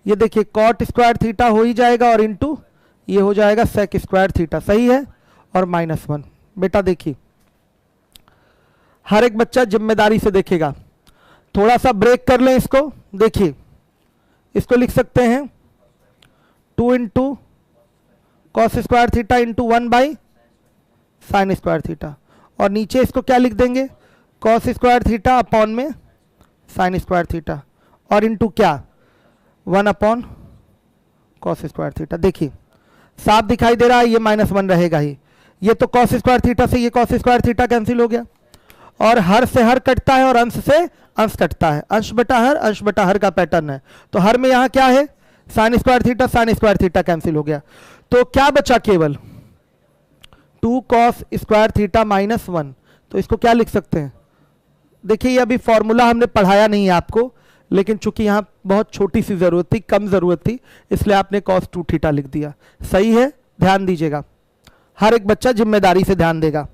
ये देखिए कॉट स्क्वायर थीटा हो ही जाएगा और इंटू ये हो जाएगा सेक स्क्वायर थीटा, सही है, और -1। बेटा देखिए हर एक बच्चा जिम्मेदारी से देखेगा, थोड़ा सा ब्रेक कर लें इसको। देखिए इसको लिख सकते हैं 2 into cos square theta into 1 by sine square theta, और नीचे इसको क्या लिख देंगे कॉस स्क्वायर थीटा अपॉन में साइन स्क्वायर थीटा, और इंटू क्या 1 अपॉन कॉस स्क्वायर थीटा। देखिए साफ दिखाई दे रहा है, ये -1 रहेगा ही, ये तो कॉस स्क्वायर थीटा से ये कॉस स्क्वायर थीटा कैंसिल हो गया, और हर से हर कटता है और अंश से अंश कटता है, अंश बटा हर का पैटर्न है। तो हर में यहाँ क्या है साइन स्क्वायर थीटा कैंसिल हो गया, तो क्या बचा केवल 2 कॉस स्क्वायर थीटा -1। तो इसको क्या लिख सकते हैं, देखिए ये अभी फॉर्मूला हमने पढ़ाया नहीं है आपको, लेकिन चूंकि यहाँ बहुत छोटी सी जरूरत थी, कम जरूरत थी, इसलिए आपने cos 2 थीटा लिख दिया, सही है। ध्यान दीजिएगा, हर एक बच्चा जिम्मेदारी से ध्यान देगा,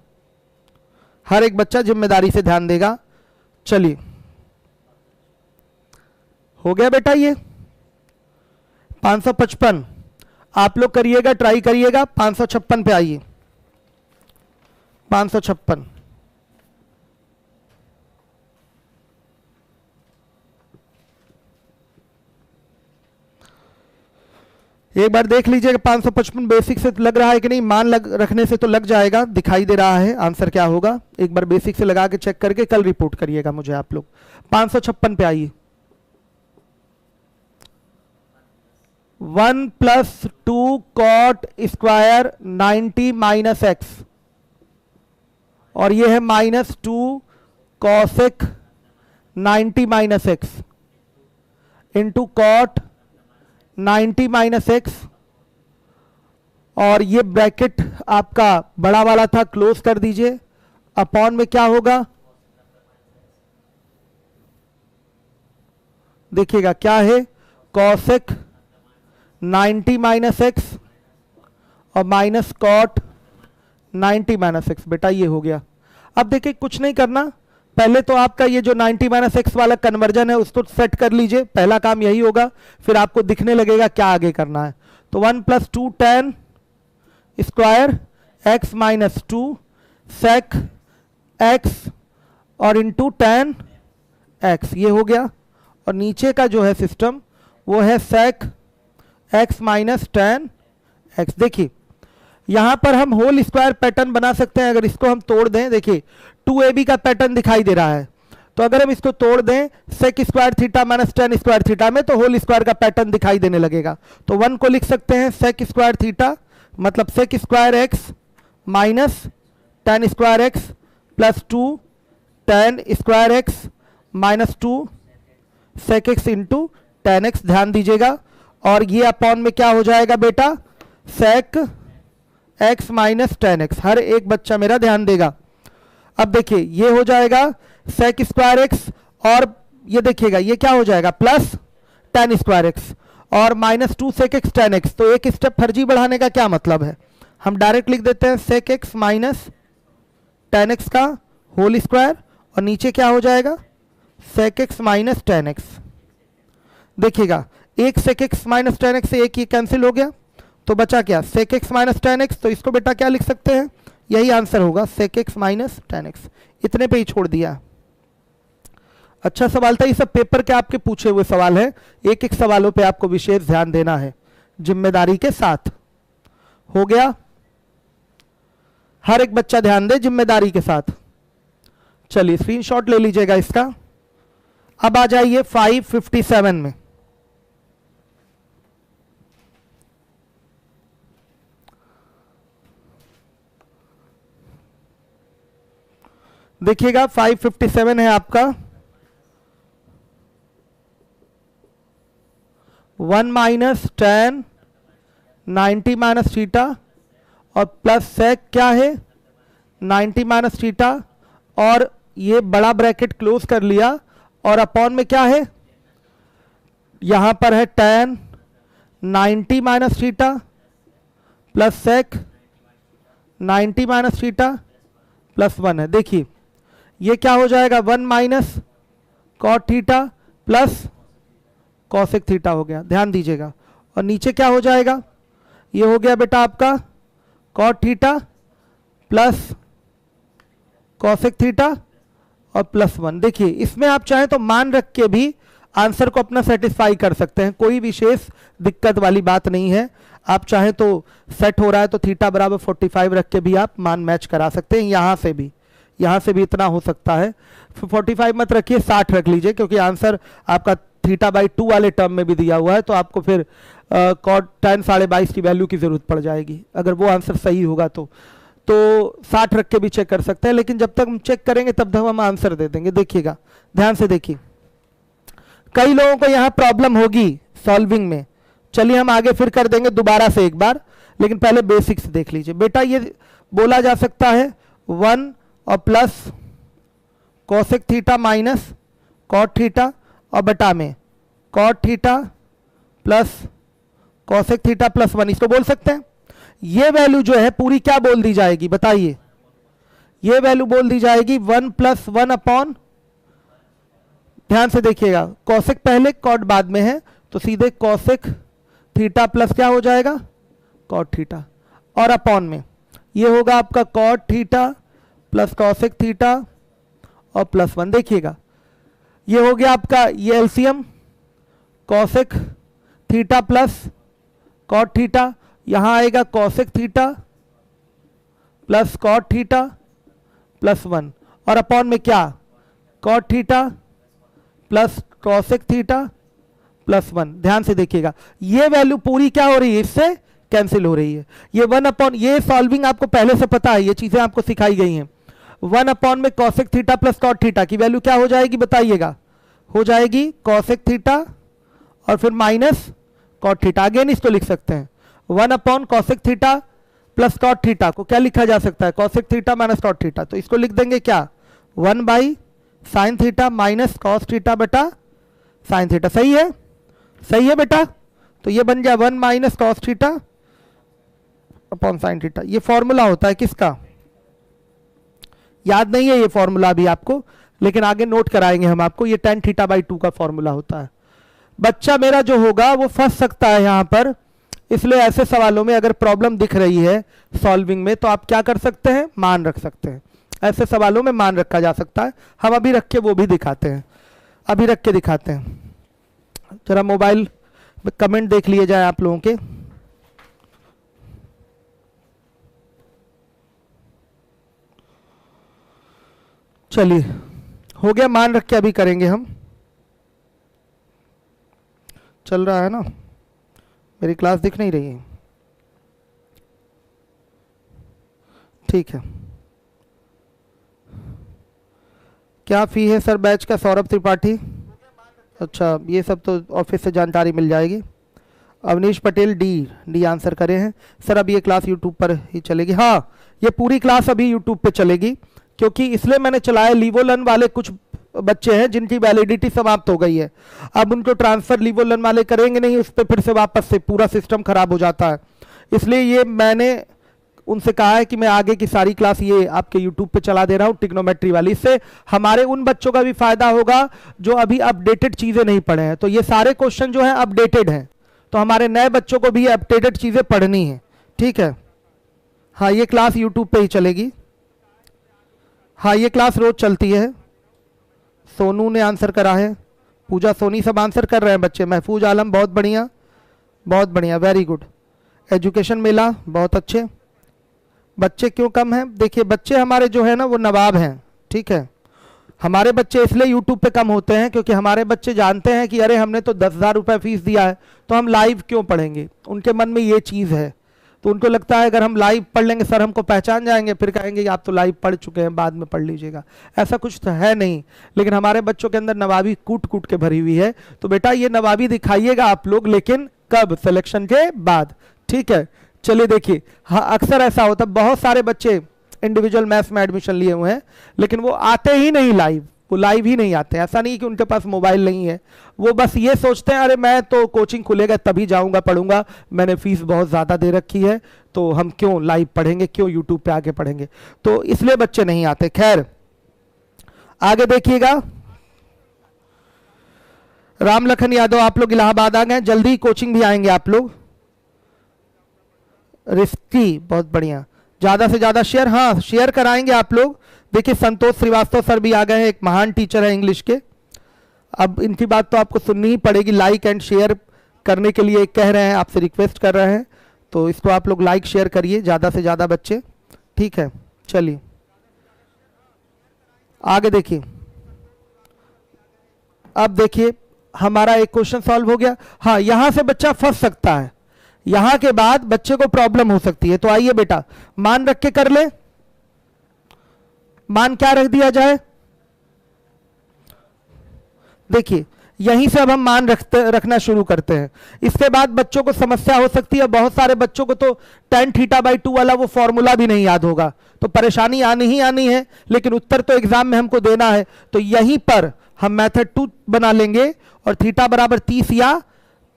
हर एक बच्चा जिम्मेदारी से ध्यान देगा। चलिए हो गया बेटा, ये 555 आप लोग करिएगा, ट्राई करिएगा, 556 पे आइए, 556। एक बार देख लीजिएगा 555 बेसिक से लग रहा है कि नहीं, मान रखने से तो लग जाएगा, दिखाई दे रहा है आंसर क्या होगा, एक बार बेसिक से लगा के चेक करके कल रिपोर्ट करिएगा मुझे आप लोग। 556 पे आइए, 1 plus 2 cot square 90 minus X, और ये है -2 cosec 90 minus X into cot 90 minus X, और ये ब्रैकेट आपका बड़ा वाला था, क्लोज कर दीजिए, अपॉन में क्या होगा देखिएगा क्या है कॉसेक 90 माइनस एक्स और माइनस कॉट 90 माइनस एक्स। बेटा ये हो गया। अब देखिए कुछ नहीं करना, पहले तो आपका ये जो 90 माइनस एक्स वाला कन्वर्जन है उसको सेट कर लीजिए, पहला काम यही होगा, फिर आपको दिखने लगेगा क्या आगे करना है। तो 1 plus 2 tan square X minus 2 sec X और इंटू tan एक्स, ये हो गया। और नीचे का जो है सिस्टम वो है sec X minus tan X. देखिए यहां पर हम होल स्क्वायर पैटर्न बना सकते हैं, अगर इसको हम तोड़ दें, देखिए 2ab का पैटर्न दिखाई दे रहा है, तो अगर हम इसको तोड़ दें sec square theta minus tan square theta में, तो होल स्क्वायर का पैटर्न दिखाई देने लगेगा। तो 1 को लिख सकते हैं सेक स्क्वायर थीटा मतलब sec square X minus tan square X plus 2 tan square X minus 2 sec X into tan X. ध्यान दीजिएगा, और ये अपॉन में क्या हो जाएगा बेटा sec X minus tan X. हर एक बच्चा मेरा ध्यान देगा। अब देखिए ये हो जाएगा सेक स्क्वायर एक्स, और ये देखिएगा ये क्या हो जाएगा प्लस tan स्क्वायर एक्स और minus 2 sec X tan X. तो एक स्टेप फर्जी बढ़ाने का क्या मतलब है, हम डायरेक्ट लिख देते हैं sec X minus tan X का होल स्क्वायर, और नीचे क्या हो जाएगा sec X minus tan X. देखिएगा एक sec X minus tan X से एक ये कैंसिल हो गया, तो बचा क्या sec X minus tan X. तो इसको बेटा क्या लिख सकते हैं, यही आंसर होगा sec X minus tan X. इतने पे ही छोड़ दिया। अच्छा सवाल था, ये सब पेपर के आपके पूछे हुए सवाल है, एक एक सवालों पे आपको विशेष ध्यान देना है जिम्मेदारी के साथ। हो गया, हर एक बच्चा ध्यान दे जिम्मेदारी के साथ। चलिए स्क्रीनशॉट ले लीजिएगा इसका। अब आ जाइए 557 में। देखिएगा 557 है आपका 1 माइनस tan 90 माइनस थीटा और प्लस सेक क्या है 90 माइनस थीटा, और ये बड़ा ब्रैकेट क्लोज कर लिया, और अपॉन में क्या है, यहां पर है tan 90 minus theta plus sec 90 minus theta plus 1 है। देखिए ये क्या हो जाएगा, 1 minus cot theta plus cosec theta हो गया, ध्यान दीजिएगा। और नीचे क्या हो जाएगा, ये हो गया बेटा आपका cot theta plus cosec theta और प्लस 1। देखिए इसमें आप चाहें तो मान रख के भी आंसर को अपना सेटिस्फाई कर सकते हैं, कोई विशेष दिक्कत वाली बात नहीं है। आप चाहें तो सेट हो रहा है तो थीटा बराबर 45 रख के भी आप मान मैच करा सकते हैं, यहाँ से भी इतना हो सकता है। 45 मत रखिए, 60 रख लीजिए, क्योंकि आंसर आपका थीटा बाई 2 वाले टर्म में भी दिया हुआ है, तो आपको फिर कॉट tan 22.5 की वैल्यू की जरूरत पड़ जाएगी अगर वो आंसर सही होगा तो 60 रख के भी चेक कर सकते हैं, लेकिन जब तक हम चेक करेंगे तब तक हम आंसर दे देंगे। देखिएगा ध्यान से देखिए, कई लोगों को यहाँ प्रॉब्लम होगी सॉल्विंग में, चलिए हम आगे फिर कर देंगे दोबारा से एक बार, लेकिन पहले बेसिक्स देख लीजिए। बेटा ये बोला जा सकता है 1 और plus cosec theta minus cot theta, और बटा में cot theta plus cosec theta plus 1, इसको बोल सकते हैं। ये वैल्यू जो है पूरी क्या बोल दी जाएगी बताइए, ये वैल्यू बोल दी जाएगी 1 प्लस 1 अपॉन, ध्यान से देखिएगा कॉसेक पहले कॉट बाद में है, तो सीधे कॉसेक थीटा प्लस क्या हो जाएगा कॉट थीटा, और अपॉन में ये होगा आपका cot theta plus cosec theta और प्लस 1। देखिएगा ये हो गया आपका ये LCM, cosec theta plus cot theta, यहां आएगा cosec theta plus cot theta plus 1, और अपॉन में क्या cot theta plus cosec theta plus 1। ध्यान से देखिएगा ये वैल्यू पूरी क्या हो रही है, इससे कैंसिल हो रही है। ये 1 अपॉन, ये सॉल्विंग आपको पहले से पता है, ये चीजें आपको सिखाई गई हैं। 1 अपॉन में cosec theta plus cot theta की वैल्यू क्या हो जाएगी बताइएगा, हो जाएगी कॉसेक थीटा और फिर माइनस कॉट थीटा। अगेन इसको लिख सकते हैं 1 upon cosec theta plus cot theta को क्या लिखा जा सकता है, cosec theta minus cot theta, तो इसको लिख देंगे क्या 1 by sine theta minus cos theta बटा साइन थीटा। सही है, सही है बेटा, तो ये बन गया 1 minus cos theta upon sine theta. ये फॉर्मूला होता है किसका, याद नहीं है ये फॉर्मूला भी आपको, लेकिन आगे नोट कराएंगे हम आपको, ये tan थीटा बाई 2 का फॉर्मूला होता है। बच्चा मेरा जो होगा वो फंस सकता है यहाँ पर, इसलिए ऐसे सवालों में अगर प्रॉब्लम दिख रही है सॉल्विंग में तो आप क्या कर सकते हैं, मान रख सकते हैं। ऐसे सवालों में मान रखा जा सकता है, हम अभी रख के वो भी दिखाते हैं, अभी रख के दिखाते हैं। जरा मोबाइल में कमेंट देख लिए जाए आप लोगों के। चलिए हो गया, मान रख के अभी करेंगे हम। चल रहा है ना, मेरी क्लास दिख नहीं रही है, ठीक है। क्या फी है सर बैच का, सौरभ त्रिपाठी? अच्छा ये सब तो ऑफिस से जानकारी मिल जाएगी। अवनीश पटेल डी आंसर करे हैं सर। अब ये क्लास यूट्यूब पर ही चलेगी, हाँ ये पूरी क्लास अभी यूट्यूब पे चलेगी, क्योंकि इसलिए मैंने चलाया, लीवोलन वाले कुछ बच्चे हैं जिनकी वैलिडिटी समाप्त हो गई है, अब उनको ट्रांसफर लीवोलन वाले करेंगे नहीं, उस पर फिर से वापस से पूरा सिस्टम खराब हो जाता है। इसलिए ये मैंने उनसे कहा है कि मैं आगे की सारी क्लास ये आपके यूट्यूब पे चला दे रहा हूँ ट्रिग्नोमेट्री वाली। इससे हमारे उन बच्चों का भी फायदा होगा जो अभी अपडेटेड चीजें नहीं पढ़े हैं, तो ये सारे क्वेश्चन जो है अपडेटेड हैं, तो हमारे नए बच्चों को भी अपडेटेड चीजें पढ़नी है, ठीक है। हाँ ये क्लास यूट्यूब पे ही चलेगी, हाँ ये क्लास रोज चलती है। सोनू ने आंसर करा है, पूजा सोनी सब आंसर कर रहे हैं बच्चे। महफूज आलम बहुत बढ़िया, बहुत बढ़िया, वेरी गुड। एजुकेशन मेला बहुत अच्छे। बच्चे क्यों कम हैं, देखिए बच्चे हमारे जो है ना वो नवाब हैं, ठीक है। हमारे बच्चे इसलिए यूट्यूब पे कम होते हैं क्योंकि हमारे बच्चे जानते हैं कि अरे हमने तो 10,000 रुपये फीस दिया है तो हम लाइव क्यों पढ़ेंगे, उनके मन में ये चीज़ है। तो उनको लगता है अगर हम लाइव पढ़ लेंगे सर हमको पहचान जाएंगे, फिर कहेंगे कि आप तो लाइव पढ़ चुके हैं, बाद में पढ़ लीजिएगा। ऐसा कुछ तो है नहीं, लेकिन हमारे बच्चों के अंदर नवाबी कूट कूट के भरी हुई है। तो बेटा ये नवाबी दिखाइएगा आप लोग, लेकिन कब, सिलेक्शन के बाद, ठीक है। चलिए देखिए, हाँ अक्सर ऐसा होता है, बहुत सारे बच्चे इंडिविजुअल मैथ्स में एडमिशन लिए हुए हैं, लेकिन वो आते ही नहीं लाइव, वो लाइव ही नहीं आते। ऐसा नहीं कि उनके पास मोबाइल नहीं है, वो बस ये सोचते हैं अरे मैं तो कोचिंग खुलेगा तभी जाऊंगा पढ़ूंगा, मैंने फीस बहुत ज़्यादा दे रखी है, तो हम क्यों लाइव पढ़ेंगे, क्यों यूट्यूब पे आके पढ़ेंगे, तो इसलिए बच्चे नहीं आते। खैर आगे देखिएगा, राम लखन यादव आप लोग इलाहाबाद आ गए, जल्दी कोचिंग भी आएंगे आप लोग। रिस्की बहुत बढ़िया, ज़्यादा से ज़्यादा शेयर, हाँ शेयर कराएंगे आप लोग। देखिए संतोष श्रीवास्तव सर भी आ गए हैं, एक महान टीचर है इंग्लिश के। अब इनकी बात तो आपको सुननी ही पड़ेगी, लाइक एंड शेयर करने के लिए कह रहे हैं, आपसे रिक्वेस्ट कर रहे हैं, तो इसको आप लोग लाइक शेयर करिए ज़्यादा से ज़्यादा बच्चे, ठीक है। चलिए आगे देखिए, अब देखिए हमारा एक क्वेश्चन सॉल्व हो गया। हाँ यहाँ से बच्चा फंस सकता है, यहाँ के बाद बच्चे को प्रॉब्लम हो सकती है, तो आइए बेटा मान रख के कर ले। मान क्या रख दिया जाए, देखिए यहीं से अब हम मान रखना शुरू करते हैं। इसके बाद बच्चों को समस्या हो सकती है, बहुत सारे बच्चों को तो tan θ/2 वाला वो फॉर्मूला भी नहीं याद होगा, तो परेशानी आनी ही आनी है, लेकिन उत्तर तो एग्जाम में हमको देना है, तो यहीं पर हम मेथड 2 बना लेंगे और थीटा बराबर 30 या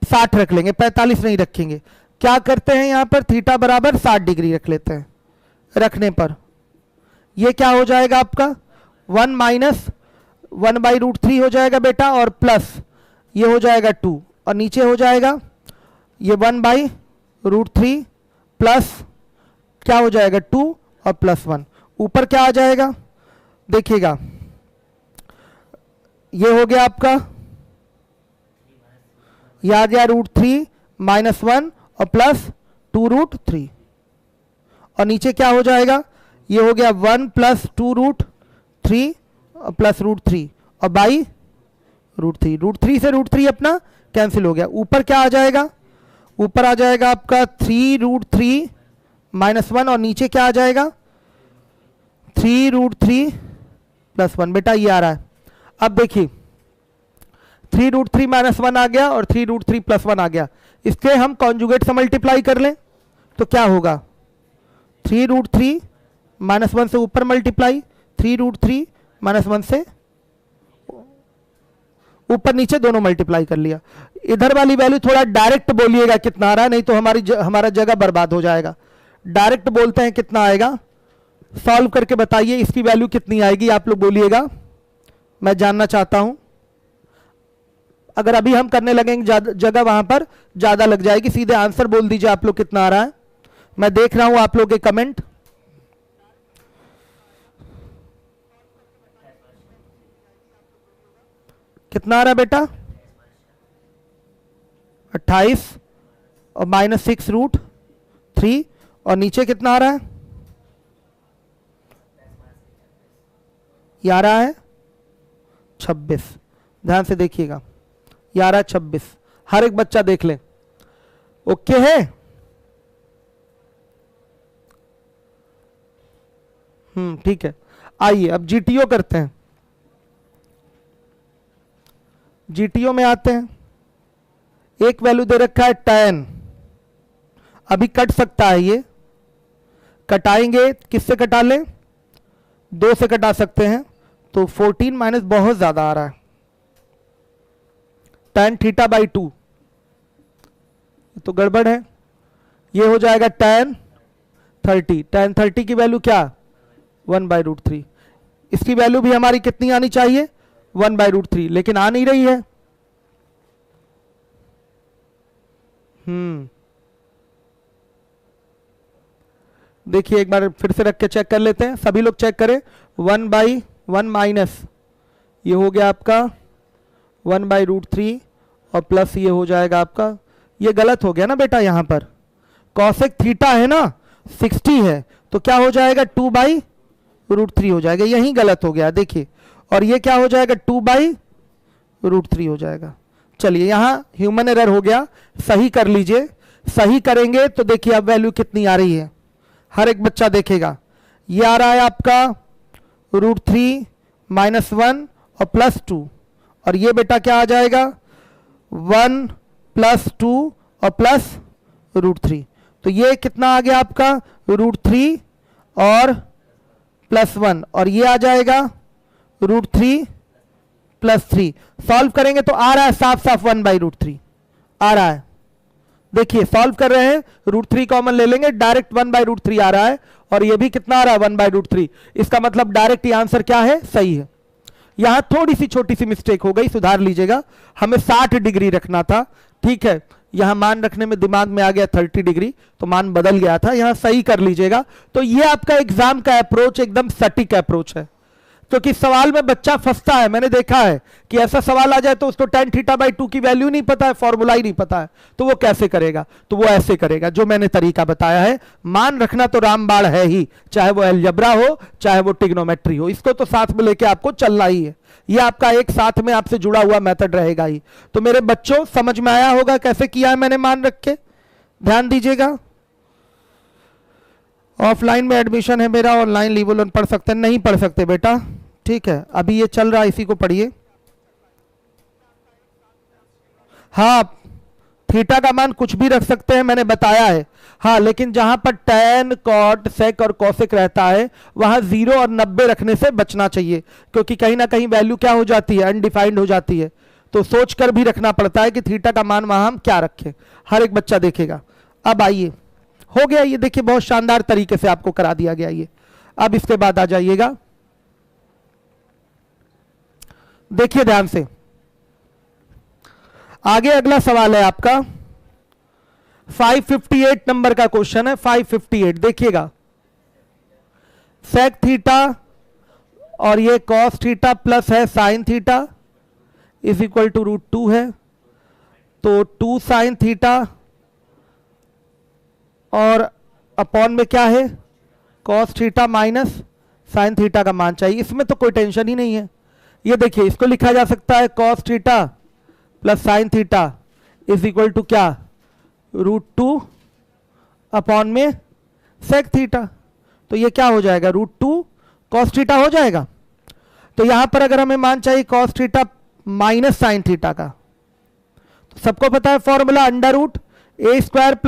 60 रख लेंगे, 45 नहीं रखेंगे। क्या करते हैं यहाँ पर, थीटा बराबर 60 डिग्री रख लेते हैं। रखने पर ये क्या हो जाएगा आपका 1 माइनस 1/√3 हो जाएगा बेटा, और प्लस ये हो जाएगा 2, और नीचे हो जाएगा ये 1/√3 प्लस क्या हो जाएगा 2 और प्लस 1, ऊपर क्या आ जाएगा देखिएगा, ये हो गया आपका, ये आ गया √3 - 1 और प्लस 2√3, और नीचे क्या हो जाएगा, ये हो गया 1 + 2√3 और प्लस √3 और बाई √3, √3 से √3 अपना कैंसिल हो गया। ऊपर क्या आ जाएगा, ऊपर आ जाएगा आपका 3√3 - 1 और नीचे क्या आ जाएगा 3√3 + 1, बेटा ये आ रहा है। अब देखिए 3√3 - 1 आ गया और 3√3 + 1 आ गया, इसके हम कॉन्जुगेट से मल्टीप्लाई कर लें तो क्या होगा 3√3 - 1 से ऊपर मल्टीप्लाई, 3√3 - 1 से ऊपर नीचे दोनों मल्टीप्लाई कर लिया। इधर वाली वैल्यू थोड़ा डायरेक्ट बोलिएगा कितना आ रहा है, नहीं तो हमारा जगह बर्बाद हो जाएगा। डायरेक्ट बोलते हैं कितना आएगा, सॉल्व करके बताइए इसकी वैल्यू कितनी आएगी, आप लोग बोलिएगा, मैं जानना चाहता हूं। अगर अभी हम करने लगेंगे जगह वहां पर ज्यादा लग जाएगी, सीधे आंसर बोल दीजिए आप लोग कितना आ रहा है। मैं देख रहा हूं आप लोग के कमेंट। कितना आ रहा है बेटा 28 और -6√3, और नीचे कितना आ रहा है, ये आ रहा है 26। ध्यान से देखिएगा, ये आ रहा है 26, हर एक बच्चा देख ले, ओके है। ठीक है, आइए अब जीटीओ करते हैं। जीटीओ में आते हैं, एक वैल्यू दे रखा है tan, अभी कट सकता है, ये कटाएंगे, किससे कटा लें 2 से कटा सकते हैं, तो 14 माइनस बहुत ज्यादा आ रहा है tan θ/2, तो गड़बड़ है, ये हो जाएगा tan 30 की वैल्यू क्या 1/√3, इसकी वैल्यू भी हमारी कितनी आनी चाहिए 1/√3, लेकिन आ नहीं रही है। देखिए एक बार फिर से रख के चेक कर लेते हैं, सभी लोग चेक करें। 1/1 माइनस ये हो गया आपका 1/√3 और प्लस ये हो जाएगा आपका, ये गलत हो गया ना बेटा, यहां पर कॉसेक थीटा है ना 60 है, तो क्या हो जाएगा 2/√3 हो जाएगा, यही गलत हो गया देखिए, और ये क्या हो जाएगा 2/√3 हो जाएगा। चलिए यहां ह्यूमन एरर हो गया, सही कर लीजिए, सही करेंगे तो देखिए अब वैल्यू कितनी आ रही है, हर एक बच्चा देखेगा, ये आ रहा है आपका √3 - 1 और +2, और ये बेटा क्या आ जाएगा 1 + 2 और +√3, तो ये कितना आ गया आपका √3 और +1 और ये आ जाएगा √3 + 3। सॉल्व करेंगे तो आ रहा है साफ साफ 1/√3 आ रहा है। देखिए सॉल्व कर रहे हैं, √3 कॉमन ले लेंगे, डायरेक्ट 1/√3 आ रहा है और ये भी कितना आ रहा है 1/√3। इसका मतलब डायरेक्ट ये आंसर क्या है, सही है। यहां थोड़ी सी छोटी सी मिस्टेक हो गई, सुधार लीजिएगा। हमें 60 डिग्री रखना था, ठीक है, यहां मान रखने में दिमाग में आ गया 30 डिग्री, तो मान बदल गया था, यहां सही कर लीजिएगा। तो ये आपका एग्जाम का अप्रोच एकदम सटीक अप्रोच है, क्योंकि सवाल में बच्चा फंसता है। मैंने देखा है कि ऐसा सवाल आ जाए तो उसको tan θ/2 की वैल्यू नहीं पता है, फॉर्मूला ही नहीं पता है, तो वो कैसे करेगा? तो वो ऐसे करेगा जो मैंने तरीका बताया है। मान रखना तो रामबाण है ही, चाहे वो अलजेब्रा हो चाहे वो ट्रिग्नोमेट्री हो, इसको तो साथ में लेके आपको चलना ही है। ये आपका एक साथ में आपसे जुड़ा हुआ मेथड रहेगा ही। तो मेरे बच्चों समझ में आया होगा कैसे किया है मैंने मान रख के, ध्यान दीजिएगा। ऑफलाइन में एडमिशन है मेरा, ऑनलाइन लीव लोन पढ़ सकते हैं? नहीं पढ़ सकते बेटा, ठीक है, अभी ये चल रहा है, इसी को पढ़िए। हाँ, थीटा का मान कुछ भी रख सकते हैं, मैंने बताया है। हाँ, लेकिन जहां पर tan, cot, sec और cosec रहता है वहां 0 और 90 रखने से बचना चाहिए, क्योंकि कहीं ना कहीं वैल्यू क्या हो जाती है, अनडिफाइंड हो जाती है। तो सोच कर भी रखना पड़ता है कि थीटा का मान वहां हम क्या रखें, हर एक बच्चा देखेगा। अब आइए, हो गया ये, देखिए बहुत शानदार तरीके से आपको करा दिया गया ये। अब इसके बाद आ जाइएगा, देखिए ध्यान से, आगे अगला सवाल है आपका 558 नंबर का क्वेश्चन है। 558 देखिएगा, सेक थीटा और ये कॉस थीटा प्लस है sine theta is equal to √2 है, तो 2 साइन थीटा और अपॉन में क्या है, cos theta minus sign theta का मान चाहिए। इसमें तो कोई टेंशन ही नहीं है। ये देखिए, इसको लिखा जा सकता है cos theta plus sine theta is equal to क्या, √2 अपॉन में सेक थीटा। तो ये क्या हो जाएगा, √2 कॉस थीटा हो जाएगा। तो यहां पर अगर हमें मान चाहिए cos theta minus sign theta का, तो सबको पता है फॉर्मूला √a²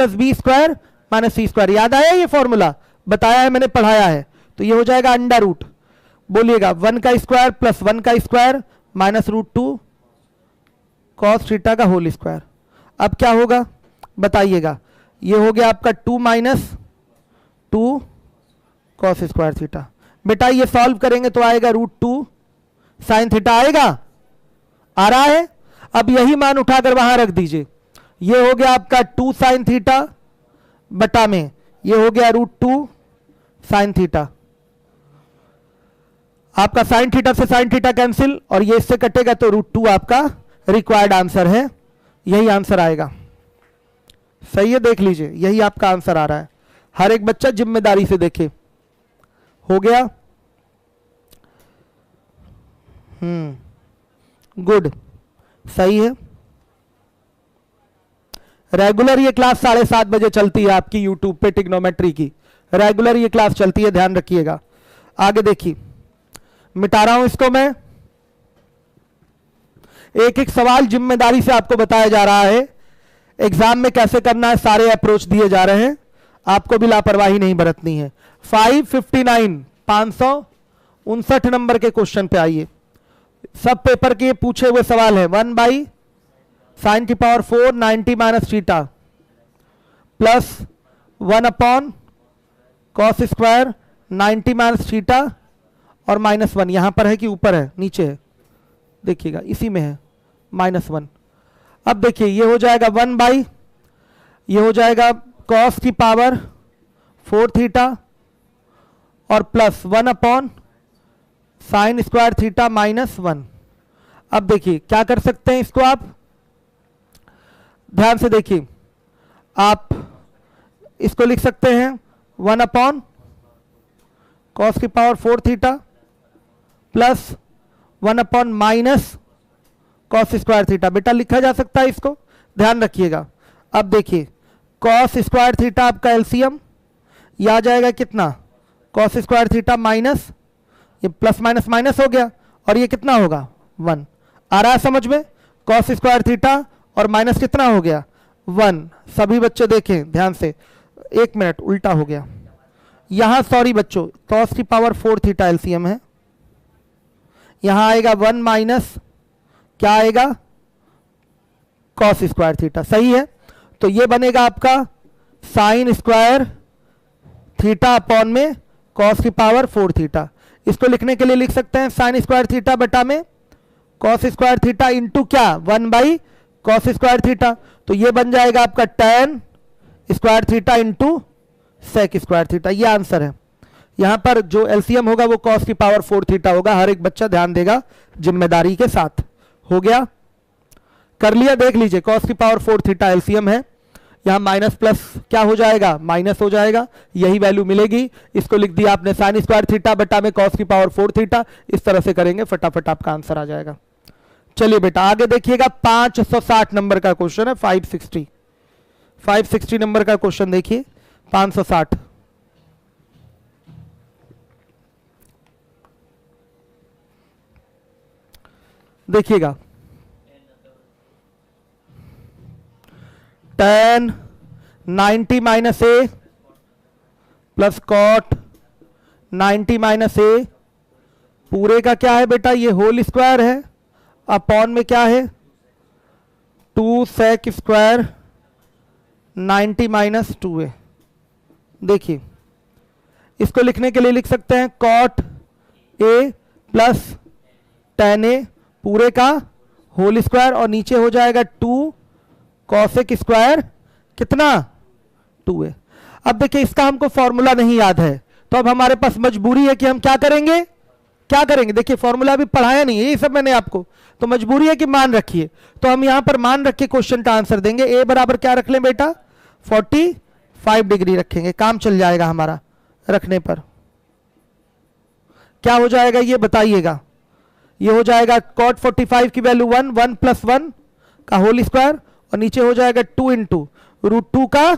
+ b² - c²। याद आया ये फॉर्मूला, बताया है मैंने, पढ़ाया है। तो ये हो जाएगा √, बोलिएगा 1 का स्क्वायर प्लस 1 का स्क्वायर माइनस √2 कॉस थीटा का होल स्क्वायर। अब क्या होगा बताइएगा, ये हो गया आपका 2 - 2 कॉस स्क्वायर थीटा। बेटा ये सॉल्व करेंगे तो आएगा √2 साइन थीटा आएगा, आ रहा है। अब यही मान उठाकर वहां रख दीजिए, ये हो गया आपका 2 साइन थीटा बटा में ये हो गया √2 साइन थीटा। आपका साइन थीटा से साइन थीटा कैंसिल और ये इससे कटेगा, तो √2 आपका रिक्वायर्ड आंसर है, यही आंसर आएगा। सही है, देख लीजिए यही आपका आंसर आ रहा है। हर एक बच्चा जिम्मेदारी से देखे। हो गया, गुड, सही है। रेगुलर ये क्लास 7:30 बजे चलती है आपकी YouTube पे, ट्रिग्नोमेट्री की रेगुलर ये क्लास चलती है, ध्यान रखिएगा। आगे देखिए, मिटा रहा हूं इसको मैं, एक एक सवाल जिम्मेदारी से आपको बताया जा रहा है। एग्जाम में कैसे करना है सारे अप्रोच दिए जा रहे हैं, आपको भी लापरवाही नहीं बरतनी है। 559 559 नंबर के क्वेश्चन पे आइए। सब पेपर के पूछे हुए सवाल है। 1/sin⁴ 90 - theta plus 1 cos square 90 - theta और -1 यहां पर है कि ऊपर है, नीचे है, देखिएगा इसी में है -1। अब देखिए ये हो जाएगा 1 ये हो जाएगा cos की पावर 4 थीटा और प्लस 1 sin स्क्वायर थीटा -1। अब देखिए क्या कर सकते हैं इसको, आप ध्यान से देखिए, आप इसको लिख सकते हैं 1 cos की power 4 theta plus 1 cos square theta. बेटा लिखा जा सकता है इसको, ध्यान रखिएगा। अब देखिए cos स्क्वायर थीटा आपका एलसीएम ये आ जाएगा कितना, cos स्क्वायर थीटा माइनस ये प्लस माइनस माइनस हो गया और ये कितना होगा 1। आ रहा है समझ में, cos स्क्वायर थीटा और माइनस कितना हो गया 1। सभी बच्चे देखें ध्यान से, 1 मिनट उल्टा हो गया, यहां सॉरी बच्चों cos की पावर 4 थीटा एलसीएम है, यहां आएगा 1 माइनस क्या आएगा cos स्क्वायर थीटा, सही है। तो ये बनेगा आपका साइन स्क्वायर थीटा अपॉन में cos की पावर 4 थीटा। इसको लिखने के लिए लिख सकते हैं साइन स्क्वायर थीटा बटा में cos स्क्वायर थीटा इंटू क्या 1 बाई cos स्क्वायर थीटा। तो ये बन जाएगा आपका tan square theta into sec square theta, ये आंसर है। यहां पर जो एलसीएम होगा वो cos की पावर 4 थीटा होगा, हर एक बच्चा ध्यान देगा जिम्मेदारी के साथ। हो गया, कर लिया, देख लीजिए cos की पावर 4 थीटा एलसीएम है, यहां माइनस प्लस क्या हो जाएगा माइनस हो जाएगा, यही वैल्यू मिलेगी। इसको लिख दिया आपने साइन स्क्वायर थीटा बटा में cos की पावर 4 थीटा, इस तरह से करेंगे फटाफट आपका आंसर आ जाएगा। चलिए बेटा आगे देखिएगा 560 नंबर का क्वेश्चन है, 560 नंबर का क्वेश्चन देखिए 560। देखिएगा tan 90 माइनस ए प्लस कॉट 90 माइनस ए पूरे का क्या है बेटा, ये होल स्क्वायर है, अपॉन में क्या है 2 सेक स्क्वायर 90 माइनस 2a। देखिए इसको लिखने के लिए लिख सकते हैं कॉट ए प्लस tan ए पूरे का होल स्क्वायर और नीचे हो जाएगा 2 कॉसेक स्क्वायर कितना 2a। अब देखिए इसका हमको फॉर्मूला नहीं याद है, तो अब हमारे पास मजबूरी है कि हम क्या करेंगे, देखिए फॉर्मूला भी पढ़ाया नहीं है ये सब मैंने आपको, तो मजबूरी है कि मान रखिए। तो हम यहां पर मान रख के क्वेश्चन का आंसर देंगे। ए बराबर क्या रख लें बेटा 45 डिग्री रखेंगे, काम चल जाएगा हमारा रखने पर। क्या हो जाएगा ये बताइएगा, ये हो जाएगा कॉट 45 की वैल्यू 1 प्लस 1 का होल स्क्वायर और नीचे हो जाएगा 2 इंटू √2 का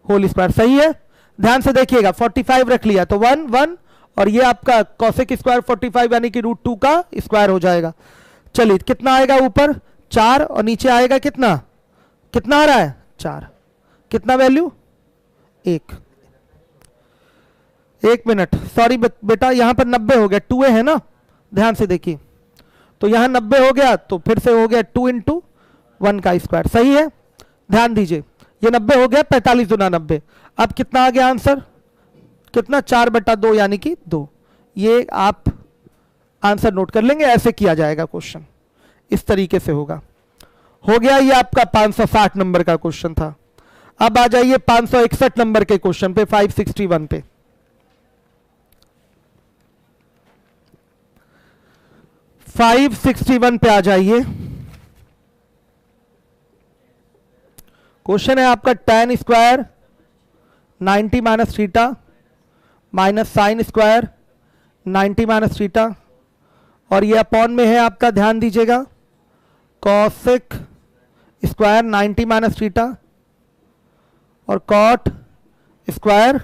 होल स्क्वायर, सही है। ध्यान से देखिएगा 45 रख लिया तो 1 और ये आपका कॉसेक स्क्वायर 45 यानी कि √2 का स्क्वायर हो जाएगा। चलिए कितना आएगा ऊपर 4 और नीचे आएगा कितना आ रहा है 4, कितना वैल्यू 1 मिनट सॉरी बेटा यहां पर 90 हो गया, 2a है ना, ध्यान से देखिए तो यहां 90 हो गया तो फिर से हो गया 2 इंटू 1 का स्क्वायर, सही है। ध्यान दीजिए ये 90 हो गया 45 गुना 90, अब कितना आ गया आंसर कितना 4/2 यानी कि 2। ये आप आंसर नोट कर लेंगे, ऐसे किया जाएगा क्वेश्चन, इस तरीके से होगा। हो गया ये आपका 560 नंबर का क्वेश्चन था। अब आ जाइए 561 नंबर के क्वेश्चन पे 561 पे। पे आ जाइए। क्वेश्चन है आपका tan square 90 minus theta minus sine square 90 minus theta और ये अपॉन में है आपका, ध्यान दीजिएगा कॉसेक स्क्वायर 90 माइनस थीटा और कॉट स्क्वायर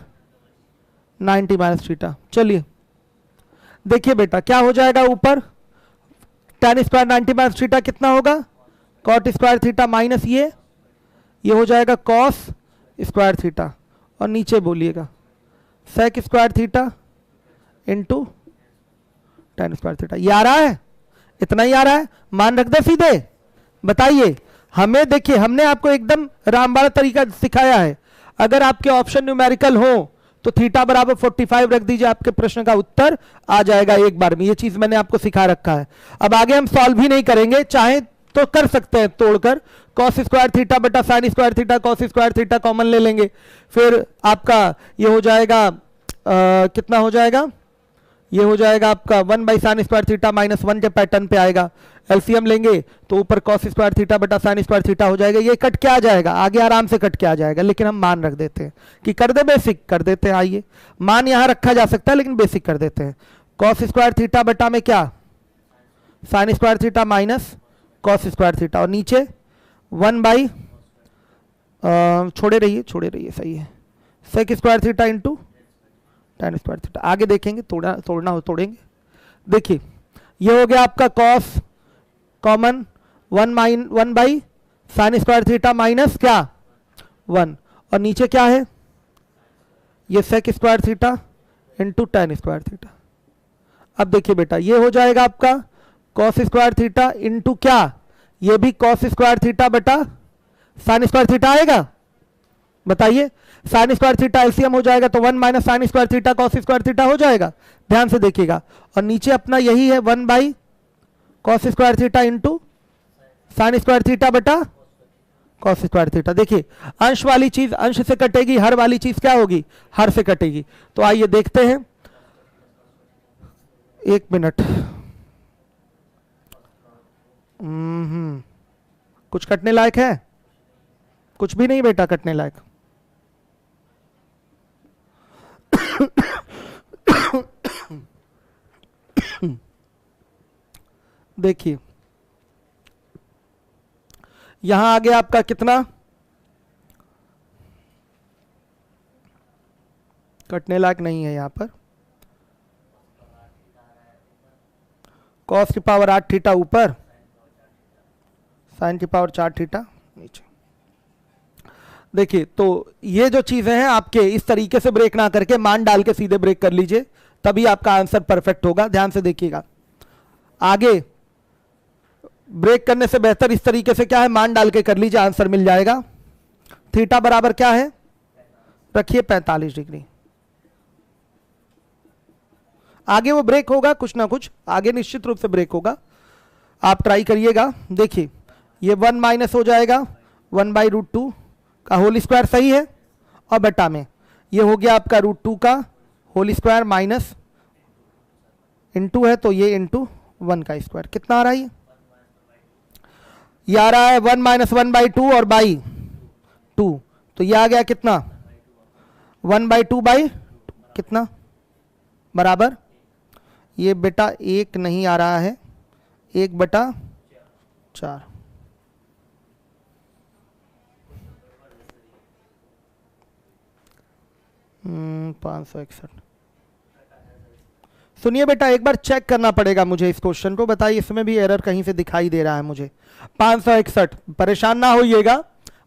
90 माइनस थीटा। चलिए देखिए बेटा क्या हो जाएगा ऊपर tan स्क्वायर 90 माइनस थीटा कितना होगा कॉट स्क्वायर थीटा माइनस ये हो जाएगा कॉस स्क्वायर थीटा और नीचे बोलिएगा sec square theta into tan square theta. ये आ रहा है, इतना ही आ रहा है, मान रख दे सीधे। बताइए हमें, देखिए हमने आपको एकदम रामबाण तरीका सिखाया है। अगर आपके ऑप्शन न्यूमेरिकल हो तो थीटा बराबर 45 रख दीजिए, आपके प्रश्न का उत्तर आ जाएगा एक बार में। ये चीज मैंने आपको सिखा रखा है। अब आगे हम सॉल्व भी नहीं करेंगे, चाहे तो कर सकते हैं तोड़कर, कॉस स्क्वायर थीटा बटा sine square theta cos square theta common ले लेंगे, फिर आपका ये हो जाएगा कितना हो जाएगा, ये हो जाएगा आपका 1 by sine square theta minus 1 के पैटर्न पे आएगा। एलसीएम लेंगे तो ऊपर कॉस स्क्वायर थीटा बटा साइन स्क्वायर थीटा हो जाएगा। ये कट के आ जाएगा, आगे आराम से कट के आ जाएगा, लेकिन हम मान रख देते हैं कि कर दे बेसिक कर देते हैं। आइए मान यहां रखा जा सकता है लेकिन बेसिक कर देते हैं। कॉस स्क्वायर थीटा बटा में क्या sine square theta minus cos square theta और नीचे 1 बाई छोड़े रहिए सही है sec square theta into tan square theta. आगे देखेंगे, तोड़ना हो तोड़ेंगे। देखिए ये हो गया आपका cos common 1 by sine square theta minus क्या 1 और नीचे क्या है ये sec square theta into tan square theta. अब देखिए बेटा ये हो जाएगा आपका कॉस स्क्वायर थीटा इंटू क्या, ये भी कॉस स्क्वायर थीटा बटा साइन स्क्वायर थीटा आएगा। बताइए साइन स्क्वायर थीटा एलसीएम हो जाएगा तो 1 minus sine square theta cos square theta हो जाएगा। ध्यान से देखिएगा और नीचे अपना यही है 1 by cos square theta into sign square theta बटा कॉस स्क्वायर थीटा। देखिए अंश वाली चीज अंश से कटेगी, हर वाली चीज क्या होगी, हर से कटेगी। तो आइए देखते हैं, एक मिनट। कुछ कटने लायक है? कुछ भी नहीं बेटा कटने लायक। देखिए यहां आ गया आपका कितना, कटने लायक नहीं है यहां पर। कॉस की पावर 8 थीटा ऊपर, साइन की पावर 4 थीटा नीचे। देखिए तो ये जो चीजें हैं आपके इस तरीके से ब्रेक ना करके मान डाल के सीधे ब्रेक कर लीजिए, तभी आपका आंसर परफेक्ट होगा। ध्यान से देखिएगा, आगे ब्रेक करने से बेहतर इस तरीके से क्या है, मान डाल के कर लीजिए, आंसर मिल जाएगा। थीटा बराबर क्या है, रखिए 45 डिग्री। आगे वो ब्रेक होगा कुछ ना कुछ, आगे निश्चित रूप से ब्रेक होगा, आप ट्राई करिएगा। देखिए ये 1 माइनस हो जाएगा 1/√2 का होल स्क्वायर, सही है, और बटा में ये हो गया आपका √2 का होल स्क्वायर माइनस इंटू है तो ये इंटू 1 का स्क्वायर। कितना आ रहा है ये आ रहा है 1 माइनस 1/2 और बाई 2, तो ये आ गया कितना 1/2 कितना बराबर, ये बेटा 1 नहीं आ रहा है 1/4। हम्म 561। सुनिए बेटा एक बार चेक करना पड़ेगा मुझे इस क्वेश्चन को, बताइए इसमें भी एरर कहीं से दिखाई दे रहा है मुझे। 561, परेशान ना होइएगा,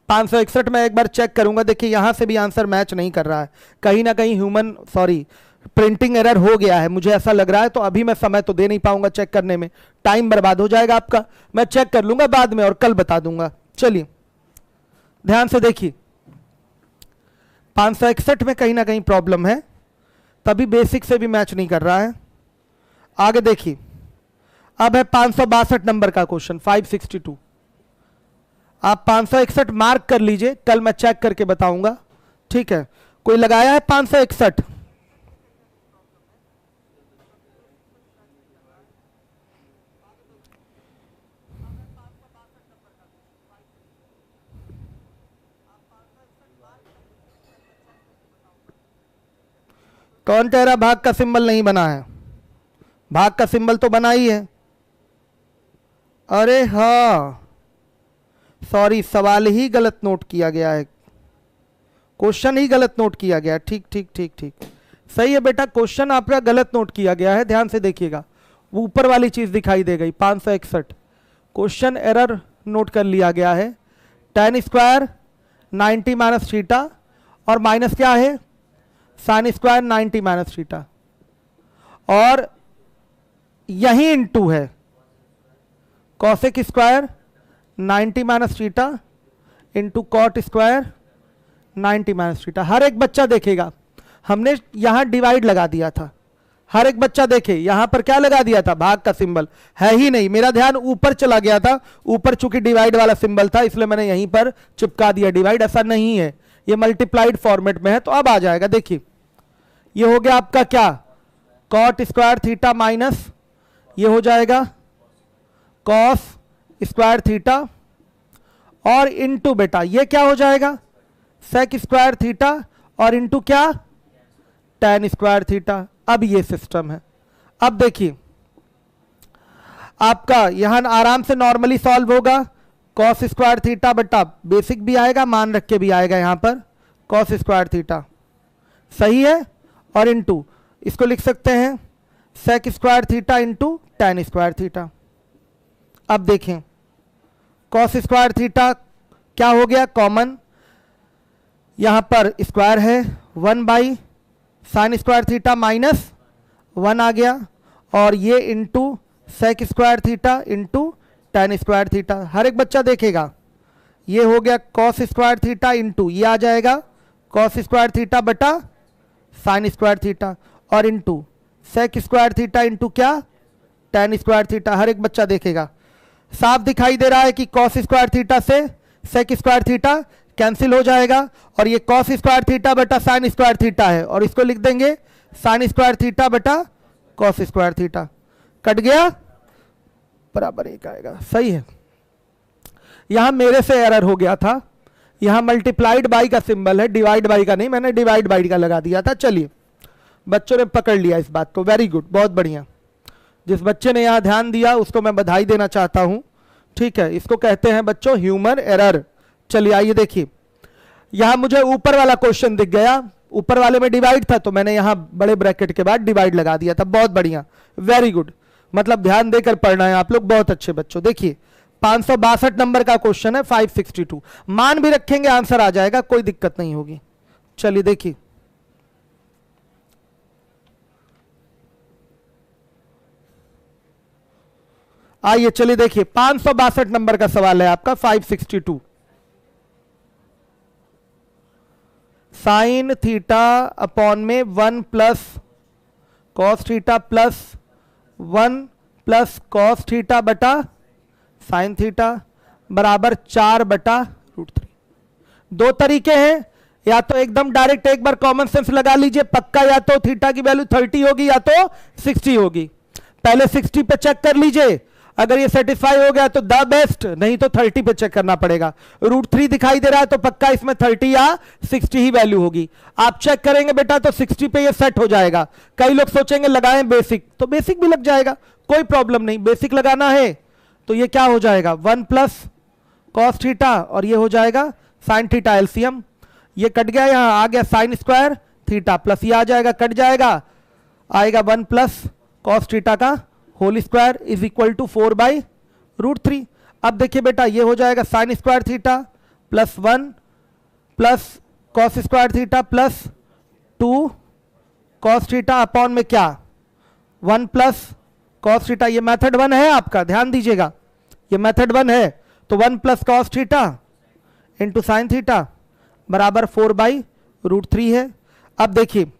561 मैं एक बार चेक करूंगा। देखिए यहां से भी आंसर मैच नहीं कर रहा है, कहीं ना कहीं प्रिंटिंग एरर हो गया है, मुझे ऐसा लग रहा है। तो अभी मैं समय तो दे नहीं पाऊंगा चेक करने में, टाइम बर्बाद हो जाएगा आपका। मैं चेक कर लूंगा बाद में और कल बता दूंगा। चलिए ध्यान से देखिए, 561 में कहीं ना कहीं प्रॉब्लम है, तभी बेसिक से भी मैच नहीं कर रहा है। आगे देखिए, अब है 562 नंबर का क्वेश्चन 562। आप 561 मार्क कर लीजिए, कल मैं चेक करके बताऊंगा, ठीक है। कोई लगाया है 561? कौन कह रहा भाग का सिंबल नहीं बना है? भाग का सिंबल तो बना ही है। अरे हाँ सॉरी, सवाल ही गलत नोट किया गया है, क्वेश्चन ही गलत नोट किया गया है। ठीक ठीक ठीक ठीक, सही है बेटा, क्वेश्चन आपका गलत नोट किया गया है। ध्यान से देखिएगा, वो ऊपर वाली चीज दिखाई दे गई 561, क्वेश्चन एरर नोट कर लिया गया है। tan स्क्वायर 90 माइनस थीटा और माइनस क्या है साइन स्क्वायर 90 माइनस थीटा, और यही इंटू है cosec square 90 minus theta into cot square 90 minus theta. हर एक बच्चा देखेगा, हमने यहां डिवाइड लगा दिया था, हर एक बच्चा देखे यहां पर क्या लगा दिया था, भाग का सिंबल है ही नहीं। मेरा ध्यान ऊपर चला गया था, ऊपर चूंकि डिवाइड वाला सिंबल था इसलिए मैंने यहीं पर चिपका दिया डिवाइड। ऐसा नहीं है, ये मल्टीप्लाइड फॉर्मेट में है। तो अब आ जाएगा, देखिए ये हो गया आपका क्या कॉट स्क्वायर थीटा माइनस ये हो जाएगा कॉस स्क्वायर थीटा, और इंटू बेटा ये क्या हो जाएगा सेक स्क्वायर थीटा, और इंटू क्या tan स्क्वायर थीटा। अब ये सिस्टम है। अब देखिए आपका यहां आराम से नॉर्मली सॉल्व होगा, कॉस स्क्वायर थीटा बटा बेसिक भी आएगा, मान रख के भी आएगा यहां पर कॉस स्क्वायर थीटा, सही है, और इंटू इसको लिख सकते हैं sec square theta into tan square theta. अब देखें कॉस स्क्वायर थीटा क्या हो गया कॉमन, यहां पर स्क्वायर है 1 by sine square theta minus 1 आ गया, और ये into sec square theta into tan square theta. हर एक बच्चा देखेगा, ये हो गया कॉस स्क्वायर थीटा इंटू ये आ जाएगा कॉस स्क्वायर थीटा बटा साइन स्क्वायर थीटा, और into sec square theta into क्या, टेन स्क्वायर थीटा। हर एक बच्चा देखेगा, साफ दिखाई दे रहा है कि कॉस स्क्वायर थीटा से सेक स्क्वायर थीटा कैंसिल हो जाएगा, और ये कॉस स्क्वायर थीटा बटा साइन स्क्वायर थीटा है, और इसको लिख देंगे साइन स्क्वायर थीटा बटा कॉस स्क्वायर थीटा। कट गया, बराबर 1 आएगा। सही है। यहां मेरे से एरर हो गया था, यहां मल्टीप्लाइड बाई का सिंबल है, डिवाइड बाई का नहीं, मैंने डिवाइड बाई का लगा दिया था। चलिए, बच्चों ने पकड़ लिया इस बात को, वेरी गुड, बहुत बढ़िया। जिस बच्चे ने यहां ध्यान दिया उसको मैं बधाई देना चाहता हूं। ठीक है, इसको कहते हैं बच्चों ह्यूमर एरर। चलिए आइए देखिए, यहां मुझे ऊपर वाला क्वेश्चन दिख गया, ऊपर वाले में डिवाइड था तो मैंने यहां बड़े ब्रैकेट के बाद डिवाइड लगा दिया था। बहुत बढ़िया, वेरी गुड, मतलब ध्यान देकर पढ़ना है आप लोग, बहुत अच्छे बच्चों। देखिए 562 नंबर का क्वेश्चन है, 562 मान भी रखेंगे आंसर आ जाएगा, कोई दिक्कत नहीं होगी। चलिए देखिए, आइए चलिए देखिए, 562 नंबर का सवाल है आपका, 562। साइन थीटा अपॉन में 1 plus cos theta plus 1 plus cos theta बटा साइन थीटा बराबर 4 बटा √3। दो तरीके हैं, या तो एकदम डायरेक्ट एक बार कॉमन सेंस लगा लीजिए, पक्का या तो थीटा की वैल्यू 30 होगी या तो 60 होगी। पहले 60 पे चेक कर लीजिए, अगर ये सेटिस्फाई हो गया तो द बेस्ट, नहीं तो 30 पे चेक करना पड़ेगा। √3 दिखाई दे रहा है तो पक्का इसमें 30 या 60 ही वैल्यू होगी। आप चेक करेंगे बेटा तो 60 पे ये सेट हो जाएगा। कई लोग सोचेंगे लगाएं बेसिक, तो बेसिक भी लग जाएगा, कोई प्रॉब्लम नहीं। बेसिक लगाना है तो ये क्या हो जाएगा 1 प्लस कॉस थीटा, और ये हो जाएगा साइन थीटा एलसीएम। ये कट गया, यहां आ गया साइन स्क्वायर थीटा प्लस ये आ जाएगा, कट जाएगा, आएगा 1 प्लस कॉस थीटा का whole square is equal to 4/√3। अब देखिए बेटा, ये हो जाएगा sine square theta plus 1 plus cos square theta plus 2 cos theta upon में क्या 1 प्लस कॉस थीटा। ये मेथड 1 है आपका, ध्यान दीजिएगा, ये मेथड 1 है। तो 1 plus cos theta into sine theta बराबर 4/√3 है। अब देखिए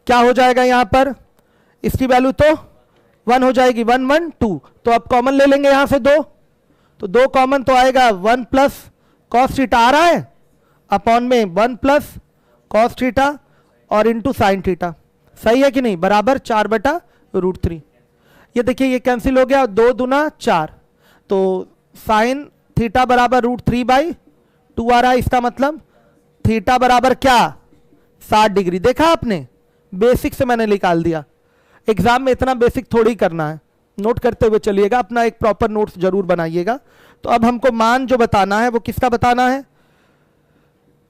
क्या हो जाएगा, यहां पर इसकी वैल्यू तो 1 हो जाएगी, 1 1 2, तो अब कॉमन ले लेंगे यहां से 2, तो 2 कॉमन तो आएगा 1 प्लस कॉस थीटा आ रहा है अपॉन में 1 प्लस कॉस थीटा और इंटू साइन थीटा। सही है कि नहीं, बराबर 4/√3। ये देखिए ये कैंसिल हो गया, 2 दूना 4, तो साइन थीटा बराबर √3/2 आ रहा है। इसका मतलब थीटा बराबर क्या 60 डिग्री। देखा आपने, बेसिक से मैंने निकाल दिया। एग्जाम में इतना बेसिक थोड़ी करना है, नोट करते हुए चलिएगा, अपना एक प्रॉपर नोट्स जरूर बनाइएगा। तो अब हमको मान जो बताना है वो किसका बताना है,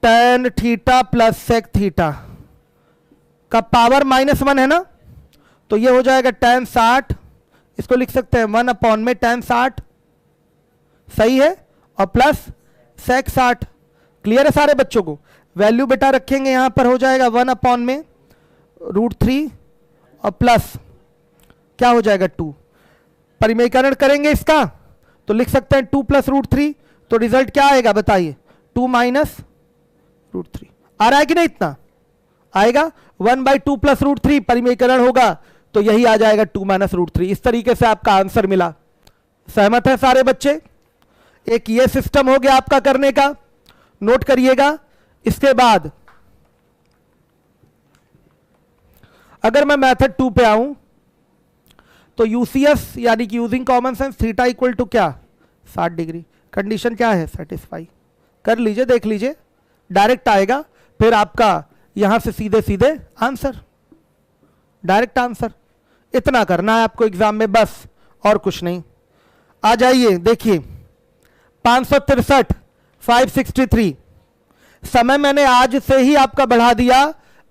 tan theta plus sec theta का पावर -1 है ना, तो ये हो जाएगा tan 60, इसको लिख सकते हैं 1 अपॉन में tan 60, सही है, और प्लस सेक 60। क्लियर है सारे बच्चों को। वैल्यू बेटा रखेंगे यहां पर, हो जाएगा 1 अपॉन में √3 और प्लस क्या हो जाएगा 2। परिमेयकरण करेंगे इसका तो लिख सकते हैं 2 प्लस √3, तो रिजल्ट क्या आएगा बताइए, 2 माइनस √3। आ रहा है कि नहीं, इतना आएगा। 1/2 प्लस √3 परिमेयकरण होगा तो यही आ जाएगा 2 माइनस √3। इस तरीके से आपका आंसर मिला। सहमत है सारे बच्चे। एक ये सिस्टम हो गया आपका करने का, नोट करिएगा। इसके बाद अगर मैं मेथड 2 पे आऊं तो यूसीएस यानी कि using common sense theta equal to क्या 60 डिग्री। कंडीशन क्या है, सेटिस्फाई कर लीजिए, देख लीजिए, डायरेक्ट आएगा। फिर आपका यहां से सीधे सीधे आंसर, डायरेक्ट आंसर। इतना करना है आपको एग्जाम में, बस और कुछ नहीं। आ जाइए देखिए 563 563। समय मैंने आज से ही आपका बढ़ा दिया।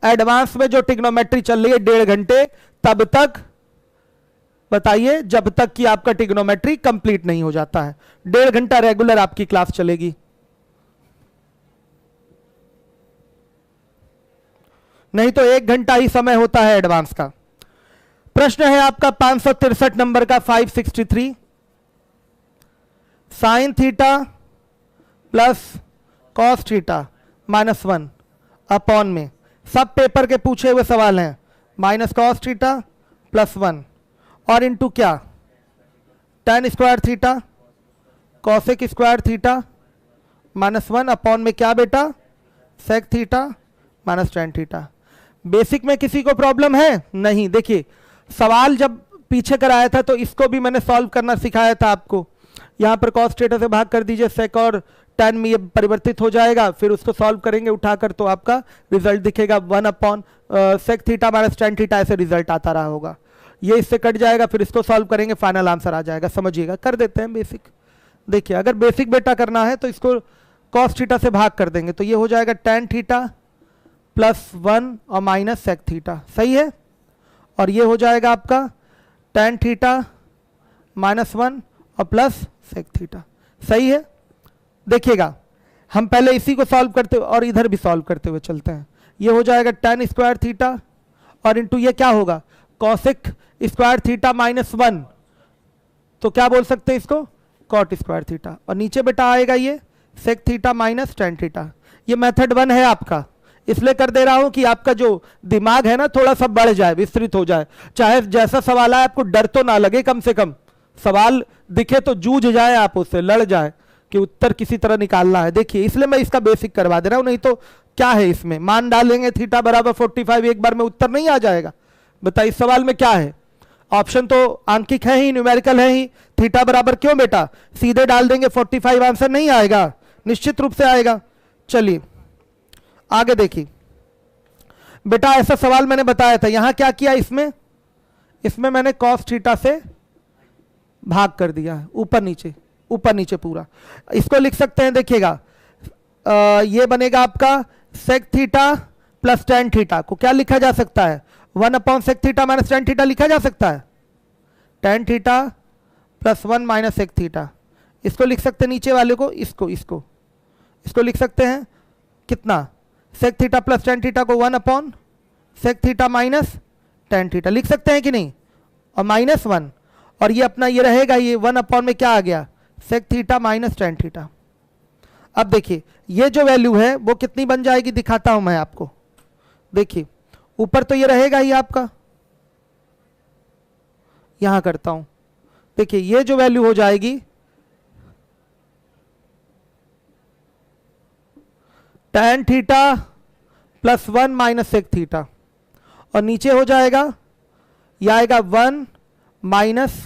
एडवांस में जो ट्रिग्नोमेट्री चल रही है 1.5 घंटे, तब तक बताइए जब तक कि आपका ट्रिग्नोमेट्री कंप्लीट नहीं हो जाता है। 1.5 घंटा रेगुलर आपकी क्लास चलेगी। नहीं तो 1 घंटा ही समय होता है एडवांस का। प्रश्न है आपका 563 नंबर का 563, sign theta plus cos theta minus 1 upon में, सब पेपर के पूछे हुए सवाल हैं, माइनस कॉस थीटा प्लस 1 और इंटू क्या, tan square theta cosec square theta minus 1 upon में क्या बेटा, sec theta minus tan theta. Basic में किसी को प्रॉब्लम है? नहीं। देखिए सवाल जब पीछे कराया था तो इसको भी मैंने सॉल्व करना सिखाया था आपको। यहाँ पर कॉस थीटा से भाग कर दीजिए, सेक और tan में ये परिवर्तित हो जाएगा, फिर उसको सॉल्व करेंगे उठाकर तो आपका रिजल्ट दिखेगा 1 upon sec theta minus tan theta, ऐसे रिजल्ट आता रहा होगा। ये इससे कट जाएगा, फिर इसको सॉल्व करेंगे, फाइनल आंसर आ जाएगा। समझिएगा, कर देते हैं बेसिक। देखिए अगर बेसिक बेटा करना है तो इसको कॉस थीटा से भाग कर देंगे तो ये हो जाएगा tan थीटा प्लस 1 और माइनस सेक थीटा, सही है। और ये हो जाएगा आपका tan थीटा माइनस 1 और प्लस सेक थीटा, सही है। देखिएगा हम पहले इसी को सॉल्व करते हुए और इधर भी सॉल्व करते हुए चलते हैं। ये हो जाएगा tan स्क्वायर थीटा और इंटू ये क्या होगा, कॉसेक स्क्वायर थीटा माइनस 1, तो क्या बोल सकते हैं इसको, कॉट स्क्वायर थीटा। और नीचे बेटा आएगा ये sec theta minus tan theta. ये मेथड 1 है आपका, इसलिए कर दे रहा हूं कि आपका जो दिमाग है ना थोड़ा सा बढ़ जाए, विस्तृत हो जाए। चाहे जैसा सवाल आए आपको डर तो ना लगे, कम से कम सवाल दिखे तो जूझ जाए, आप उससे लड़ जाए कि उत्तर किसी तरह निकालना है। देखिए इसलिए मैं इसका बेसिक करवा दे रहा हूं, नहीं तो क्या है इसमें, मान डालेंगे थीटा बराबर 45, एक बार में उत्तर नहीं आ जाएगा। बताइए इस सवाल में क्या है, ऑप्शन तो आंकिक है ही, न्यूमेरिकल है ही, थीटा बराबर क्यों बेटा, सीधे डाल देंगे 45 आंसर नहीं आएगा, निश्चित रूप से आएगा। चलिए आगे देखिए बेटा, ऐसा सवाल मैंने बताया था, यहां क्या किया, इसमें मैंने कॉस थीटा से भाग कर दिया, ऊपर नीचे पूरा। इसको लिख सकते हैं, देखिएगा ये बनेगा आपका sec theta plus tan theta को क्या लिखा जा सकता है, 1 upon sec theta minus tan theta लिखा जा सकता है, tan theta plus 1 minus sec theta. इसको लिख सकते हैं नीचे वाले को, इसको लिख सकते हैं कितना, sec theta plus tan theta को 1 upon sec theta minus tan theta लिख सकते हैं कि नहीं, और माइनस 1, और ये अपना ये रहेगा, ये 1 अपॉन में क्या आ गया, sec theta minus tan theta. अब देखिए ये जो वैल्यू है वो कितनी बन जाएगी, दिखाता हूं मैं आपको। देखिए ऊपर तो ये रहेगा ही आपका, यहां करता हूं, देखिए ये जो वैल्यू हो जाएगी tan theta plus 1 minus sec theta, और नीचे हो जाएगा यह आएगा 1 minus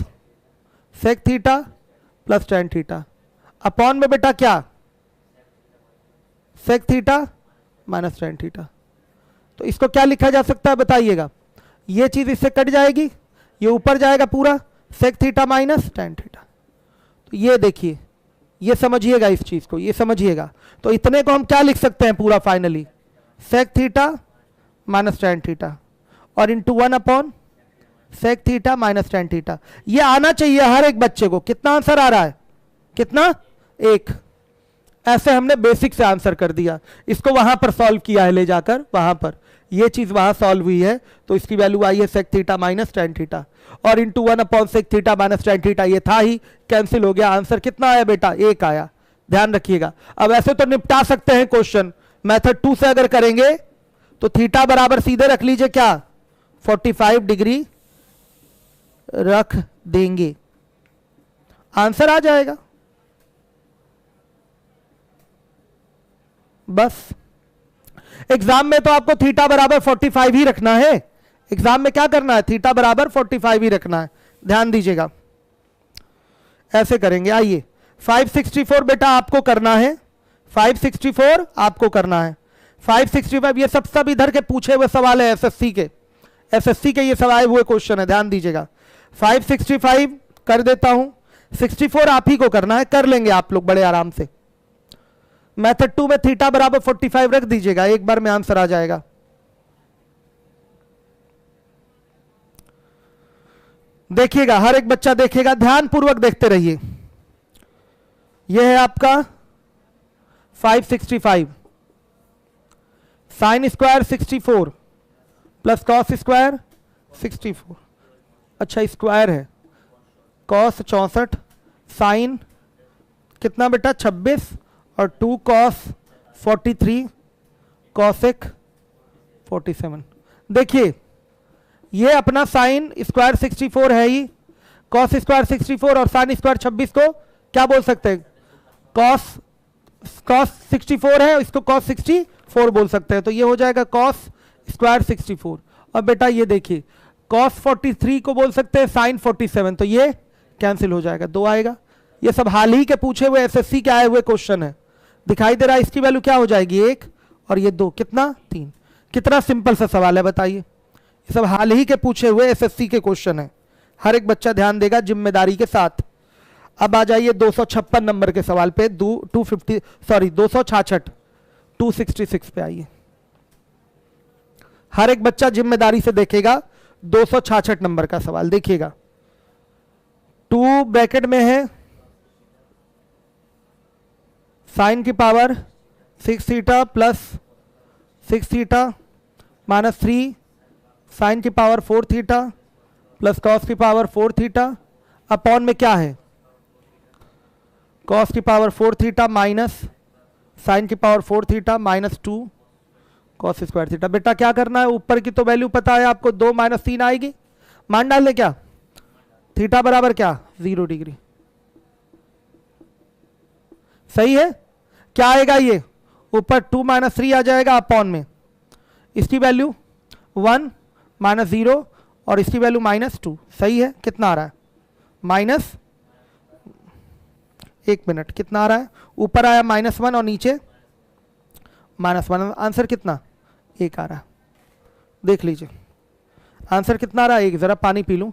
sec theta plus tan theta upon में बेटा क्या, sec theta minus tan theta. तो इसको क्या लिखा जा सकता है बताइएगा, ये चीज इससे कट जाएगी, ये ऊपर जाएगा पूरा sec theta minus tan theta. तो ये देखिए, ये समझिएगा इस चीज को, ये समझिएगा। तो इतने को हम क्या लिख सकते हैं पूरा finally, sec theta minus tan theta और into 1 upon sec theta minus tan theta. ये आना चाहिए हर एक बच्चे को। कितना आंसर आ रहा है, कितना, 1। ऐसे हमने बेसिक से आंसर कर दिया, इसको वहां पर सॉल्व किया है ले जाकर, वहां पर ये चीज वहां सॉल्व हुई है, तो इसकी वैल्यू आई है sec theta minus tan theta और into 1 upon sec theta minus tan theta. ये था ही, कैंसिल हो गया, आंसर कितना आया बेटा, 1 आया। ध्यान रखिएगा। अब ऐसे तो निपटा सकते हैं क्वेश्चन, मेथड 2 से अगर करेंगे तो थीटा बराबर सीधे रख लीजिए क्या, 45 डिग्री रख देंगे, आंसर आ जाएगा बस। एग्जाम में तो आपको थीटा बराबर 45 ही रखना है, एग्जाम में क्या करना है, थीटा बराबर 45 ही रखना है, ध्यान दीजिएगा। ऐसे करेंगे, आइए 564 बेटा आपको करना है, 564 आपको करना है, 565 ये सब इधर के पूछे हुए सवाल है, एसएससी के ये सवाल हुए क्वेश्चन है, ध्यान दीजिएगा। 565 कर देता हूं, 64 आप ही को करना है, कर लेंगे आप लोग बड़े आराम से। मेथड 2 में थीटा बराबर 45 रख दीजिएगा, एक बार में आंसर आ जाएगा। देखिएगा, हर एक बच्चा देखेगा, ध्यान पूर्वक देखते रहिए। यह है आपका 565, sine square 64 plus cos square 64, अच्छा स्क्वायर है, कॉस 64, साइन कितना बेटा 26 और 2 कॉस 43, कॉसेक 47। देखिए ये अपना साइन स्क्वायर 64 है ही, कॉस स्क्वायर 64 और साइन स्क्वायर 26 को क्या बोल सकते हैं, कॉस 64 है, इसको कॉस 64 बोल सकते हैं, तो ये हो जाएगा कॉस स्क्वायर 64। और बेटा ये देखिए कॉस 43 को बोल सकते हैं साइन 47, तो ये कैंसिल हो जाएगा, 2 आएगा। ये सब हाल ही के पूछे हुए एसएससी के आए हुए क्वेश्चन है, दिखाई दे रहा है, इसकी वैल्यू क्या हो जाएगी 1 और ये 2, कितना 3। कितना सिंपल सा सवाल है बताइए, ये सब हाल ही के पूछे हुए एसएससी के क्वेश्चन है, हर एक बच्चा ध्यान देगा जिम्मेदारी के साथ। अब आ जाइए 256 नंबर के सवाल पे, 266 पे आइए, हर एक बच्चा जिम्मेदारी से देखेगा। 266 नंबर का सवाल देखिएगा, 2 ब्रैकेट में है साइन की power 6 theta plus 6 theta minus 3 sine की पावर 4 थीटा प्लस कॉस की पावर 4 थीटा अपॉन में क्या है, कॉस की पावर 4 थीटा माइनस साइन की power 4 theta minus 2 cos square theta. बेटा क्या करना है, ऊपर की तो वैल्यू पता है आपको, 2 माइनस 3 आएगी, मान डाल ले क्या, थीटा बराबर क्या 0 डिग्री, सही है। क्या आएगा ये, ऊपर 2 माइनस 3 आ जाएगा अपॉन में, इसकी वैल्यू 1 माइनस 0 और इसकी वैल्यू माइनस 2, सही है। कितना आ रहा है माइनस, 1 मिनट, कितना आ रहा है, ऊपर आया -1 और नीचे -1, आंसर कितना 1 आ रहा है। देख लीजिए आंसर कितना आ रहा है 1, जरा पानी पी लूं।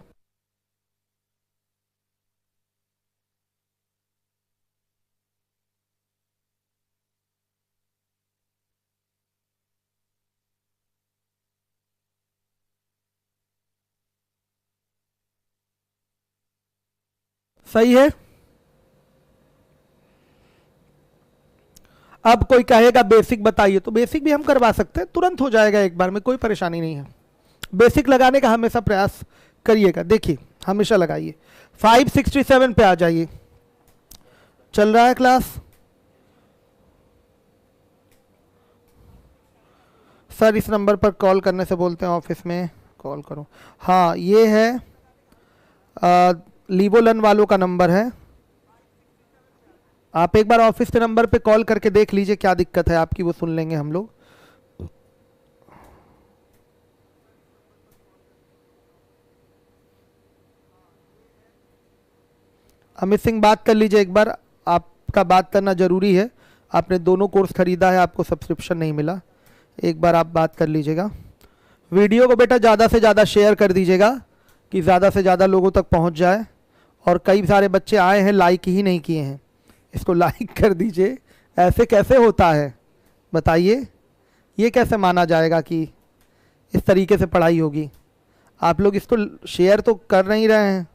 सही है। अब कोई कहेगा बेसिक बताइए, तो बेसिक भी हम करवा सकते हैं, तुरंत हो जाएगा एक बार में, कोई परेशानी नहीं है। बेसिक लगाने का हमेशा प्रयास करिएगा, देखिए हमेशा लगाइए। 567 पे आ जाइए, चल रहा है क्लास। सर इस नंबर पर कॉल करने से बोलते हैं ऑफिस में कॉल करो, हाँ ये है लीवोलन वालों का नंबर है, आप एक बार ऑफिस के नंबर पे कॉल करके देख लीजिए क्या दिक्कत है आपकी, वो सुन लेंगे हम लोग। अमित सिंह बात कर लीजिए एक बार, आपका बात करना जरूरी है, आपने दोनों कोर्स खरीदा है, आपको सब्सक्रिप्शन नहीं मिला, एक बार आप बात कर लीजिएगा। वीडियो को बेटा ज़्यादा से ज़्यादा शेयर कर दीजिएगा कि ज़्यादा से ज़्यादा लोगों तक पहुंच जाए, और कई सारे बच्चे आए हैं लाइक ही नहीं किए हैं, इसको लाइक कर दीजिए। ऐसे कैसे होता है बताइए, ये कैसे माना जाएगा कि इस तरीके से पढ़ाई होगी, आप लोग इसको शेयर तो कर नहीं रहे हैं।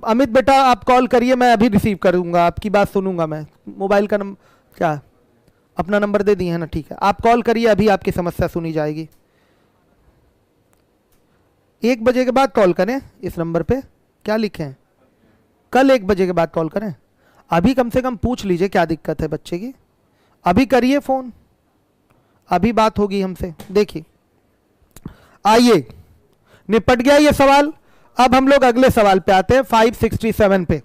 अमित बेटा आप कॉल करिए, मैं अभी रिसीव करूंगा, आपकी बात सुनूंगा मैं। मोबाइल का नंबर क्या, अपना नंबर दे दिए है ना, ठीक है आप कॉल करिए, अभी आपकी समस्या सुनी जाएगी। 1 बजे के बाद कॉल करें इस नंबर पे, क्या लिखे हैं, कल 1 बजे के बाद कॉल करें, अभी कम से कम पूछ लीजिए क्या दिक्कत है बच्चे की, अभी करिए फ़ोन, अभी बात होगी हमसे। देखिए आइए निपट गया ये सवाल, अब हम लोग अगले सवाल पे आते हैं 567 पे।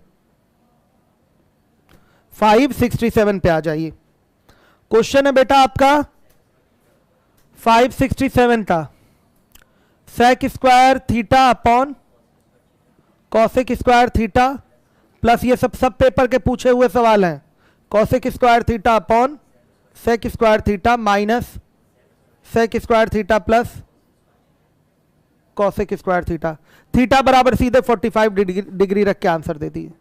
567 पे आ जाइए, क्वेश्चन है बेटा आपका 567 का, sec square theta upon cosec square theta plus ये सब पेपर के पूछे हुए सवाल हैं, cosec square theta upon sec square theta minus sec square theta plus cosec square theta, theta बराबर सीधे 45 डिग्री रख के आंसर दे दिए।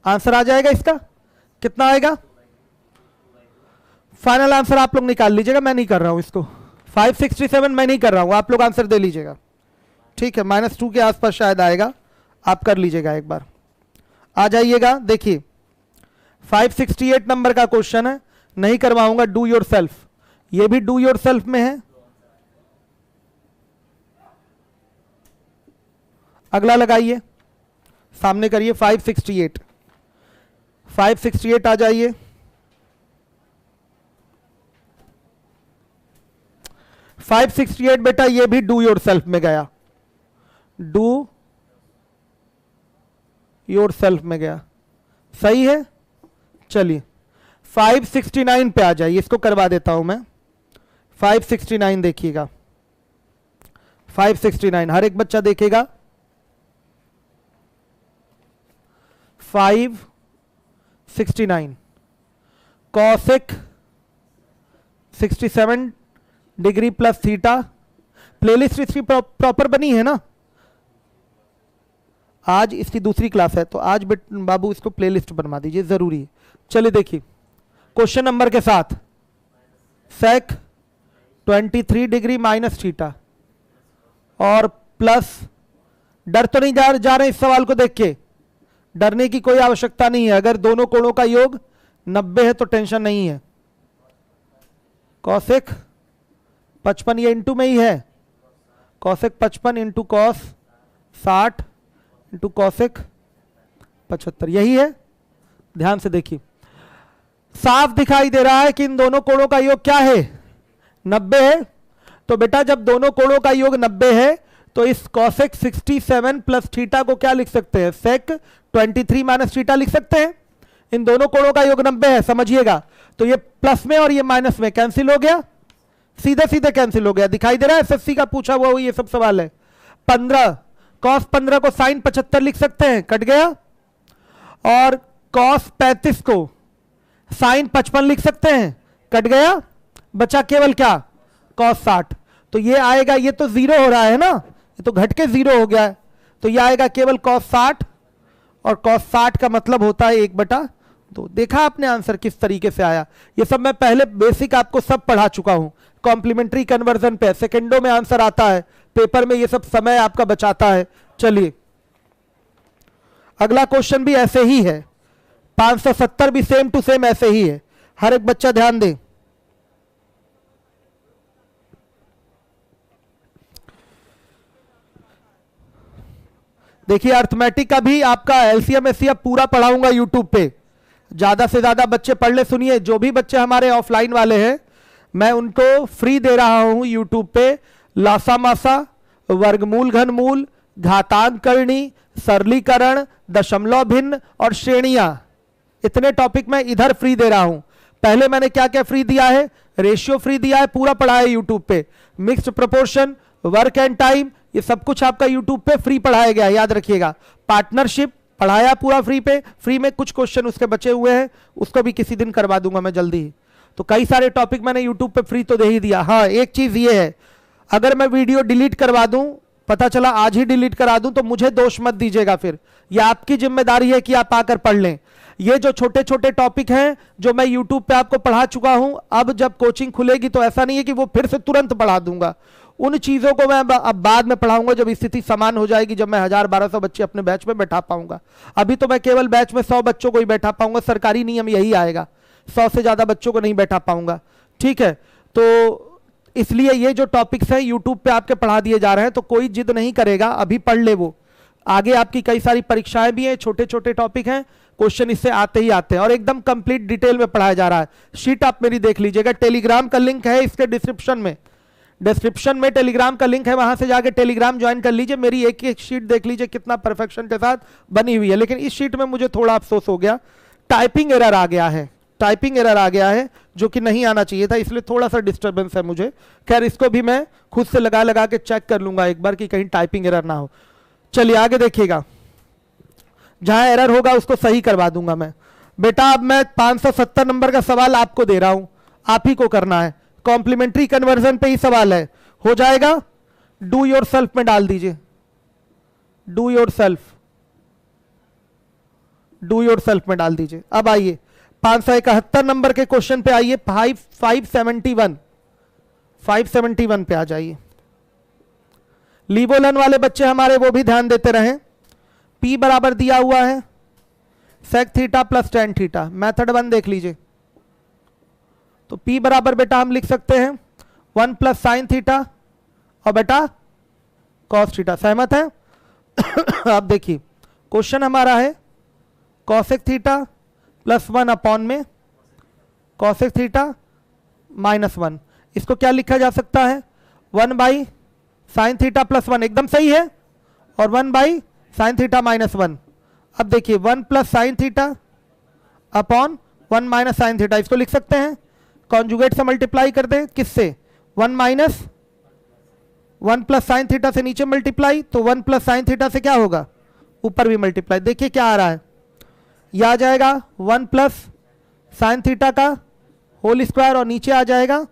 आंसर आ जाएगा इसका, कितना आएगा, फाइनल आंसर आप लोग निकाल लीजिएगा, मैं नहीं कर रहा हूं इसको। 567 मैं नहीं कर रहा हूं, आप लोग आंसर दे लीजिएगा, ठीक है। -2 के आसपास शायद आएगा, आप कर लीजिएगा एक बार, आ जाइएगा। देखिए 568 नंबर का क्वेश्चन है, नहीं करवाऊंगा, डू योर सेल्फ, ये भी डू योर सेल्फ में है। अगला लगाइए, सामने करिए 568, 568 आ जाइए। 568 बेटा ये भी डू योर सेल्फ में गया, डू योर सेल्फ में गया, सही है। चलिए 569 पे आ जाइए, इसको करवा देता हूं मैं। 569 देखिएगा, 569 हर एक बच्चा देखेगा। 569 cosec 67 degree plus theta. Playlist इसकी प्रॉपर बनी है ना, आज इसकी दूसरी क्लास है तो आज बाबू इसको प्लेलिस्ट बनवा दीजिए, जरूरी है। चलिए देखिए क्वेश्चन नंबर के साथ, सेक 23 डिग्री माइनस थीटा और प्लस, डर तो नहीं जा रहे इस सवाल को देख के, डरने की कोई आवश्यकता नहीं है। अगर दोनों कोणों का योग 90 है तो टेंशन नहीं है। कॉसेक 55 ये इंटू में ही है, cosec 55 into cos 60 into cosec 75, यही है। ध्यान से देखिए, साफ दिखाई दे रहा है कि इन दोनों कोणों का योग क्या है, 90 है। तो बेटा जब दोनों कोणों का योग 90 है तो इस कॉसेक 67 प्लस थीटा को क्या लिख सकते हैं, सेक 23 माइनस थीटा लिख सकते हैं। इन दोनों कोणों का योग 90 है, समझिएगा। तो ये प्लस में और ये माइनस में कैंसिल हो गया, सीधे सीधे कैंसिल हो गया। दिखाई दे रहा है, एसएससी का पूछा हुआ ये सब सवाल है। 15 कॉस 15 को साइन 75 लिख सकते हैं, कट गया। और कॉस 35 को साइन 55 लिख सकते हैं, कट गया। बचा केवल क्या, कॉस 60। तो ये आएगा, ये तो जीरो हो रहा है ना, ये तो घट के जीरो हो गया है, तो ये आएगा केवल कॉस 60। और कॉस 60 का मतलब होता है 1/2। देखा आपने आंसर किस तरीके से आया। ये सब मैं पहले बेसिक आपको सब पढ़ा चुका हूं, कॉम्प्लीमेंट्री कन्वर्जन पे सेकेंडों में आंसर आता है, पेपर में ये सब समय आपका बचाता है। चलिए अगला क्वेश्चन भी ऐसे ही है, 570 भी सेम टू सेम ऐसे ही है। हर एक बच्चा ध्यान दे। देखिए अर्थमेटिक का भी आपका एलसीएम एससीएफ पूरा पढ़ाऊंगा यूट्यूब पे, ज्यादा से ज्यादा बच्चे पढ़ ले। सुनिए, जो भी बच्चे हमारे ऑफलाइन वाले हैं मैं उनको फ्री दे रहा हूं यूट्यूब पे, लासा मासा, वर्गमूल घनमूल, घातांक करणी, सरलीकरण, दशमलव भिन्न और श्रेणियां, इतने टॉपिक मैं इधर फ्री दे रहा हूं। पहले मैंने क्या क्या फ्री दिया है, रेशियो फ्री दिया है, पूरा पढ़ा है यूट्यूब पे। Mixed proportion, work and time, ये सब कुछ आपका यूट्यूब पे फ्री पढ़ाया गया है, याद रखिएगा। पार्टनरशिप पढ़ाया पूरा फ्री पे, फ्री में कुछ क्वेश्चन उसके बचे हुए हैं, उसको भी किसी दिन करवा दूंगा मैं जल्दी ही। तो कई सारे टॉपिक मैंने यूट्यूब पे फ्री तो दे ही दिया। हाँ एक चीज ये है, अगर मैं वीडियो डिलीट करवा दूं, पता चला आज ही डिलीट करा दूं, तो मुझे दोष मत दीजिएगा फिर, यह आपकी जिम्मेदारी है कि आप आकर पढ़ लें। ये जो छोटे छोटे टॉपिक हैं जो मैं यूट्यूब पे आपको पढ़ा चुका हूं, अब जब कोचिंग खुलेगी तो ऐसा नहीं है कि वो फिर से तुरंत पढ़ा दूंगा, उन चीजों को मैं अब बाद में पढ़ाऊंगा जब स्थिति समान हो जाएगी, जब मैं 1000-1200 बच्चे अपने बैच में बैठा पाऊंगा। अभी तो मैं केवल बैच में 100 बच्चों को ही बैठा पाऊंगा, सरकारी नियम यही आएगा, 100 से ज्यादा बच्चों को नहीं बैठा पाऊंगा, ठीक है। तो इसलिए ये जो टॉपिक्स हैं यूट्यूब पे आपके पढ़ा दिए जा रहे हैं, तो कोई जिद नहीं करेगा, अभी पढ़ ले। वो आगे आपकी कई सारी परीक्षाएं भी हैं, छोटे छोटे टॉपिक हैं, क्वेश्चन इससे आते ही आते हैं और एकदम कंप्लीट डिटेल में पढ़ाया जा रहा है। शीट आप मेरी देख लीजिएगा, टेलीग्राम का लिंक है इसके डिस्क्रिप्शन में टेलीग्राम का लिंक है, वहां से जाके टेलीग्राम ज्वाइन कर लीजिए। मेरी एक एक शीट देख लीजिए कितना परफेक्शन के साथ बनी हुई है। लेकिन इस शीट में मुझे थोड़ा अफसोस हो गया, टाइपिंग एरर आ गया है, जो कि नहीं आना चाहिए था, इसलिए थोड़ा सा डिस्टर्बेंस है मुझे। खैर इसको भी मैं खुद से लगा के चेक कर लूंगा एक बार कि कहीं टाइपिंग एरर ना हो। चलिए आगे देखिएगा, जहां एरर होगा उसको सही करवा दूंगा मैं। बेटा अब मैं 570 नंबर का सवाल आपको दे रहा हूं, आप ही को करना है, कॉम्प्लीमेंट्री कन्वर्जन पे ही सवाल है, हो जाएगा। डू योर सेल्फ में डाल दीजिए, डू योर सेल्फ में डाल दीजिए। अब आइए 571 नंबर के क्वेश्चन पे आइए, 571 पे आ जाइए। लीवोलन वाले बच्चे हमारे वो भी ध्यान देते रहें। P बराबर दिया हुआ है sec theta plus tan theta, method 1 देख लीजिए। तो P बराबर बेटा हम लिख सकते हैं 1 प्लस साइन थीटा और बेटा कॉस थीटा। सहमत है? अब देखिए क्वेश्चन हमारा है कॉसेक थीटा प्लस 1 अपॉन में कॉसेक थीटा माइनस 1। इसको क्या लिखा जा सकता है? 1 बाई साइन थीटा प्लस 1, एकदम सही है, और 1 बाई साइन थीटा माइनस 1। अब देखिए 1 plus sine theta upon 1 minus sine theta, इसको लिख सकते हैं कॉन्जुगेट से मल्टीप्लाई कर दें, किससे? 1 माइनस 1 प्लस साइन थीटा से नीचे मल्टीप्लाई, तो 1 प्लस साइन थीटा से क्या होगा? ऊपर भी मल्टीप्लाई। देखिए क्या आ रहा है, यह आ जाएगा 1 प्लस साइन थीटा का होल स्क्वायर और नीचे आ जाएगा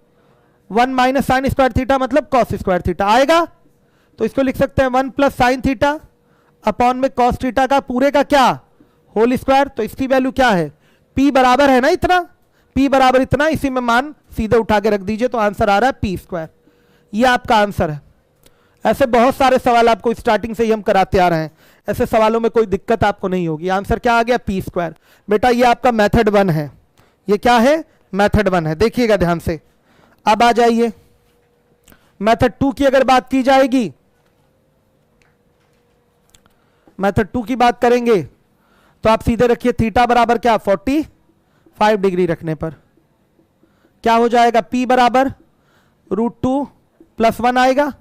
1 माइनस साइन स्क्वायर थीटा मतलब कॉस स्क्वायर थीटा आएगा। तो इसको लिख सकते हैं 1 प्लस साइन थीटा अपॉन में कॉस थीटा का पूरे का क्या? Whole square. तो इसकी वैल्यू क्या है? P बराबर है ना इतना, P बराबर इतना, इसी में मान सीधे उठा के रख दीजिए तो आंसर आ रहा है P स्क्वायर। ये आपका आंसर है। ऐसे बहुत सारे सवाल आपको स्टार्टिंग से ही हम कराते आ रहे हैं, ऐसे सवालों में कोई दिक्कत आपको नहीं होगी। आंसर क्या आ गया? P square. बेटा ये आपका मेथड 1 है, ये क्या है? मेथड 1 है। देखिएगा ध्यान से। अब आ जाइए मेथड 2 की अगर बात की जाएगी, मेथड 2 की बात करेंगे तो आप सीधे रखिए थीटा बराबर क्या? 45 डिग्री रखने पर क्या हो जाएगा? P बराबर √2 प्लस 1 आएगा।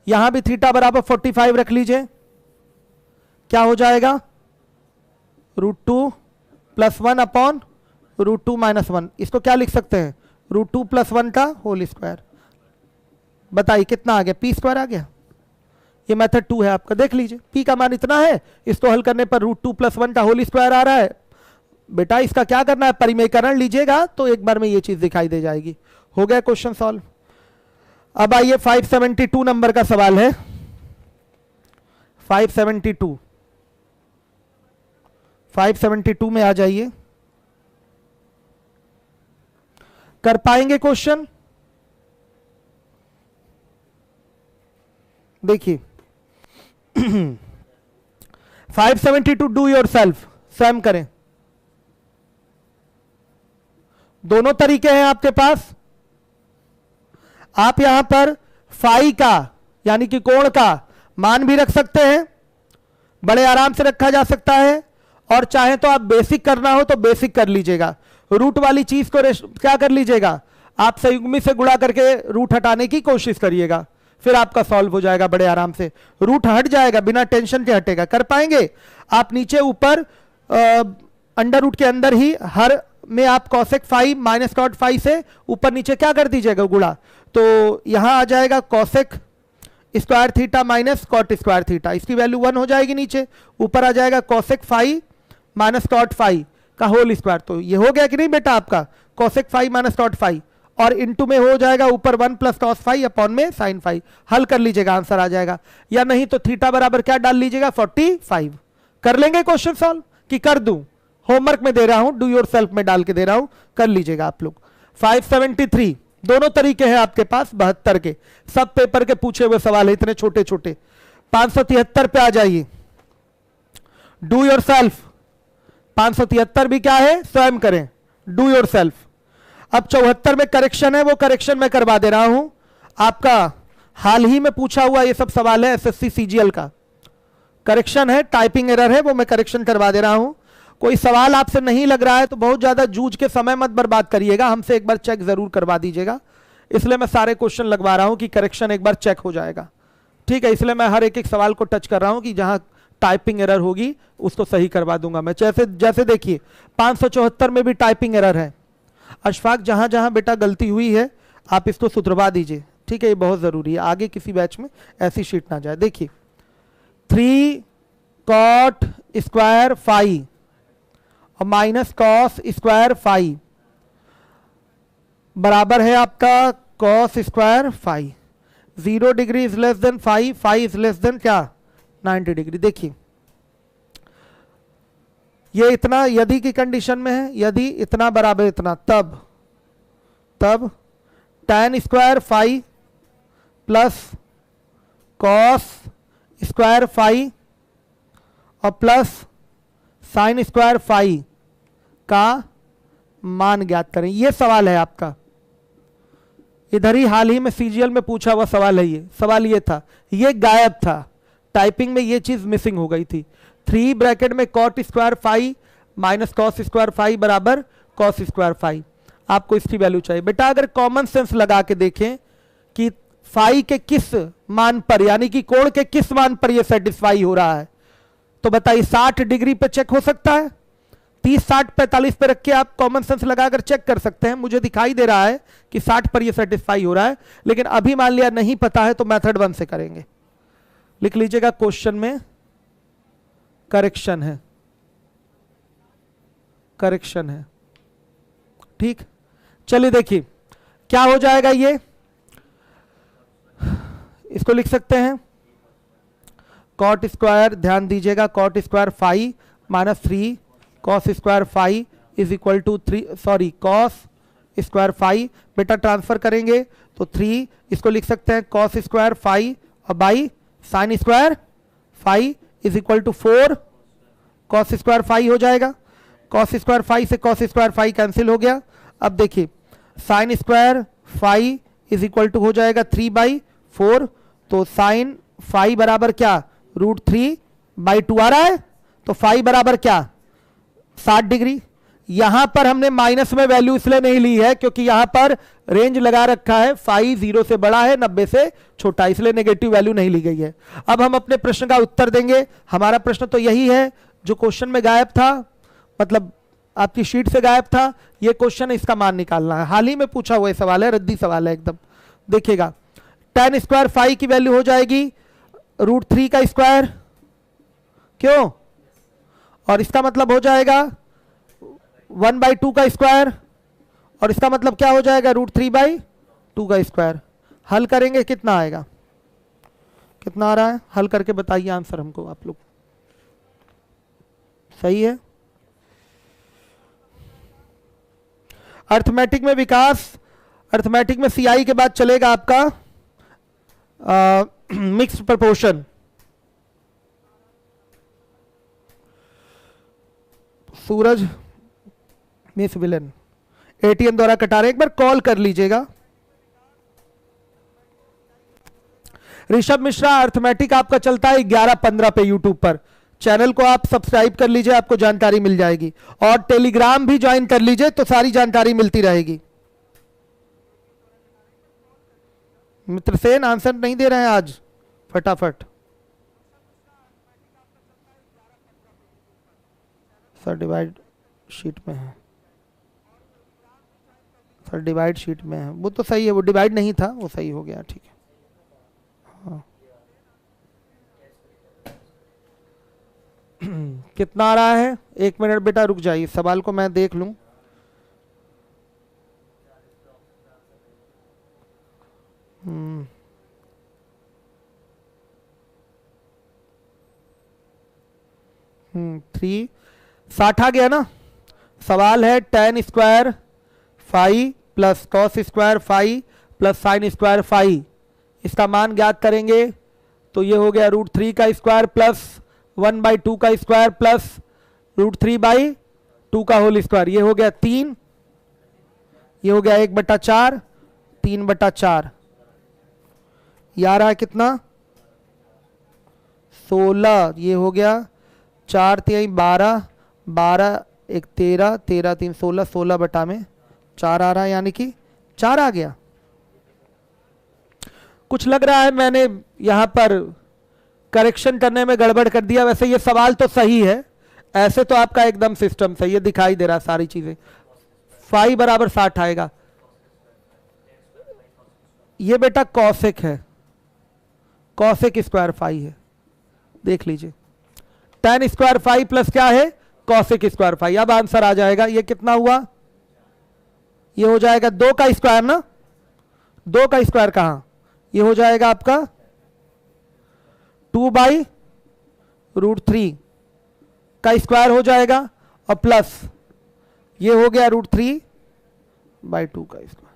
यहां भी थीटा बराबर 45 रख लीजिए, क्या हो जाएगा? √2 प्लस 1 अपॉन √2 माइनस 1। इसको क्या लिख सकते हैं? √2 प्लस 1 का होल स्क्वायर। बताइए कितना आ गया? P स्क्वायर आ गया। ये मेथड 2 है आपका, देख लीजिए P का मान इतना है, इसको हल करने पर √2 प्लस 1 का होल स्क्वायर आ रहा है। बेटा इसका क्या करना है? परिमेयकरण लीजिएगा तो एक बार में ये चीज दिखाई दे जाएगी। हो गया क्वेश्चन सॉल्व। अब आइए 572 नंबर का सवाल है। 572 में आ जाइए। कर पाएंगे क्वेश्चन? देखिए 572 डू योर सेल्फ, स्वयं करें। दोनों तरीके हैं आपके पास। आप यहां पर फाई का यानी कि कोण का मान भी रख सकते हैं, बड़े आराम से रखा जा सकता है, और चाहे तो आप बेसिक करना हो तो बेसिक कर लीजिएगा। रूट वाली चीज को क्या कर लीजिएगा? आप संयुग्मी से गुणा करके रूट हटाने की कोशिश करिएगा, फिर आपका सॉल्व हो जाएगा बड़े आराम से। रूट हट जाएगा, बिना टेंशन के हटेगा। कर पाएंगे? आप नीचे ऊपर अंडर रूट के अंदर ही हर में आप cosec phi minus cot phi से ऊपर नीचे क्या कर दीजिएगा? गुणा। तो यहां आ जाएगा cosec square theta minus cot square theta, इसकी वैल्यू 1 हो जाएगी नीचे। ऊपर आ जाएगा cosec phi minus cot phi का होल स्क्वायर। तो ये हो गया कि नहीं बेटा आपका? Cosec phi minus cot phi, और इनटू में हो जाएगा ऊपर 1 प्लस कॉस फाई अपॉन में साइन फाई। हल कर लीजिएगा, आंसर आ जाएगा। या नहीं तो थीटा बराबर क्या डाल लीजिएगा? 45। कर लेंगे क्वेश्चन सॉल्व कि कर दूं? होमवर्क में दे रहा हूं, डू योर सेल्फ में डाल के दे रहा हूं, कर लीजिएगा आप लोग। 573 दोनों तरीके हैं आपके पास 72 के, सब पेपर के पूछे हुए सवाल है, इतने छोटे छोटे। 573 पे आ जाइए, डू योर सेल्फ। 573 भी क्या है? स्वयं करें, डू योर सेल्फ। अब 74 में करेक्शन है, वो करेक्शन मैं करवा दे रहा हूं। आपका हाल ही में पूछा हुआ ये सब सवाल है एसएससी सीजीएल का, करेक्शन है, टाइपिंग एरर है, वो मैं करेक्शन करवा दे रहा हूं। कोई सवाल आपसे नहीं लग रहा है तो बहुत ज्यादा जूझ के समय मत बर्बाद करिएगा, हमसे एक बार चेक जरूर करवा दीजिएगा। इसलिए मैं सारे क्वेश्चन लगवा रहा हूं कि करेक्शन एक बार चेक हो जाएगा, ठीक है। इसलिए मैं हर एक एक सवाल को टच कर रहा हूं कि जहां टाइपिंग एरर होगी उसको सही करवा दूंगा मैं। जैसे देखिए 574 में भी टाइपिंग एरर है। अशफाक जहां जहां बेटा गलती हुई है आप इसको सुधरवा दीजिए, ठीक है, ये बहुत जरूरी है, आगे किसी बैच में ऐसी शीट ना जाए। देखिए 3 कॉट स्क्वायर फाई और माइनस कॉस स्क्वायर फाई बराबर है आपका cos square phi. 0 degree is less than phi, phi is less than क्या? 90 डिग्री। देखिए ये इतना यदि की कंडीशन में है, यदि इतना बराबर इतना, तब tan square phi plus cos square phi और प्लस साइन स्क्वायर फाई का मान ज्ञात करें। ये सवाल है आपका, इधर ही हाल ही में सीजीएल में पूछा हुआ सवाल है। ये सवाल ये था, ये गायब था, टाइपिंग में ये चीज मिसिंग हो गई थी। 3 ब्रैकेट में cot square phi minus cos square phi बराबर कॉस स्क्वायर फाई, आपको इसकी वैल्यू चाहिए। बेटा अगर कॉमन सेंस लगा के देखें कि फाई के किस मान पर, यानी कि कोण के किस मान पर ये सेटिस्फाई हो रहा है, तो बताइए 60 डिग्री पे चेक हो सकता है, 30 60 45 पे रख के आप कॉमन सेंस लगाकर चेक कर सकते हैं। मुझे दिखाई दे रहा है कि 60 पर ये सेटिस्फाई हो रहा है, लेकिन अभी मान लिया नहीं पता है तो मेथड 1 से करेंगे। लिख लीजिएगा, क्वेश्चन में करेक्शन है, करेक्शन है। ठीक, चलिए देखिए क्या हो जाएगा। ये इसको लिख सकते हैं कॉट स्क्वायर, ध्यान दीजिएगा, cot square phi minus 3 cos square phi is equal to 3, sorry cos square phi. बेटा ट्रांसफर करेंगे तो 3, इसको लिख सकते हैं कॉस स्क्वायर फाई और by sine square phi is equal to 4 cos square phi हो जाएगा। कॉस स्क्वायर फाई से कॉस स्क्वायर फाई कैंसिल हो गया। अब देखिए sine square phi is equal to हो जाएगा 3/4, तो साइन फाई बराबर क्या, √3/2 आ रहा है, तो फाई बराबर क्या 60 डिग्री। यहां पर हमने माइनस में वैल्यू इसलिए नहीं ली है क्योंकि यहां पर रेंज लगा रखा है, फाई 0 से बड़ा है 90 से छोटा, इसलिए नेगेटिव वैल्यू नहीं ली गई है। अब हम अपने प्रश्न का उत्तर देंगे। हमारा प्रश्न तो यही है जो क्वेश्चन में गायब था, मतलब आपकी शीट से गायब था। ये क्वेश्चन है, इसका मान निकालना है। हाल ही में पूछा हुआ सवाल है, रद्दी सवाल है एकदम। देखिएगा tan स्क्वायर फाई की वैल्यू हो जाएगी √3 का स्क्वायर, क्यों, और इसका मतलब हो जाएगा 1/2 का स्क्वायर, और इसका मतलब क्या हो जाएगा √3/2 का स्क्वायर। हल करेंगे कितना आएगा, कितना आ रहा है, हल करके बताइए आंसर हमको आप लोग। सही है। अर्थमेटिक में विकास, अर्थमेटिक में सीआई के बाद चलेगा आपका मिक्स्ड प्रपोर्शन। सूरज मिस विलन एटीएम द्वारा कटा रहे, एक बार कॉल कर लीजिएगा। ऋषभ मिश्रा, अर्थमेटिक आपका चलता है 11:15 पे यूट्यूब पर। चैनल को आप सब्सक्राइब कर लीजिए, आपको जानकारी मिल जाएगी, और टेलीग्राम भी ज्वाइन कर लीजिए तो सारी जानकारी मिलती रहेगी। मित्रसेन आंसर नहीं दे रहे हैं आज, फटाफट। सर डिवाइड शीट में है, सर डिवाइड शीट में है, वो तो सही है, वो डिवाइड नहीं था, वो सही हो गया, ठीक है। हाँ कितना आ रहा है, 1 मिनट बेटा रुक जाइए, सवाल को मैं देख लूं। थ्री 60 आ गया ना। सवाल है tan square phi plus cos square phi plus sine square phi, इसका मान ज्ञात करेंगे तो ये हो गया √3 का स्क्वायर प्लस 1/2 का स्क्वायर प्लस √3/2 का होल स्क्वायर, ये हो गया 3, ये हो गया 1/4, 3/4, ये आ रहा है कितना 16, ये हो गया 4 3 12, 12 1 13, 13 3 16, 16 बटा में 4 आ रहा है, यानी कि 4 आ गया। कुछ लग रहा है मैंने यहां पर करेक्शन करने में गड़बड़ कर दिया, वैसे ये सवाल तो सही है, ऐसे तो आपका एकदम सिस्टम सही है, दिखाई दे रहा सारी चीजें। फाई बराबर 60 आएगा, ये बेटा कॉसेक है, कॉसेक स्क्वायर फाई है, देख लीजिए। tan स्क्वायर फाई प्लस क्या है कॉसेक स्क्वायर फाई। अब आंसर आ जाएगा, ये कितना हुआ, ये हो जाएगा 2 का स्क्वायर ना, 2 का स्क्वायर कहां, ये हो जाएगा आपका 2/√3 का स्क्वायर हो जाएगा, और प्लस ये हो गया √3/2 का स्क्वायर,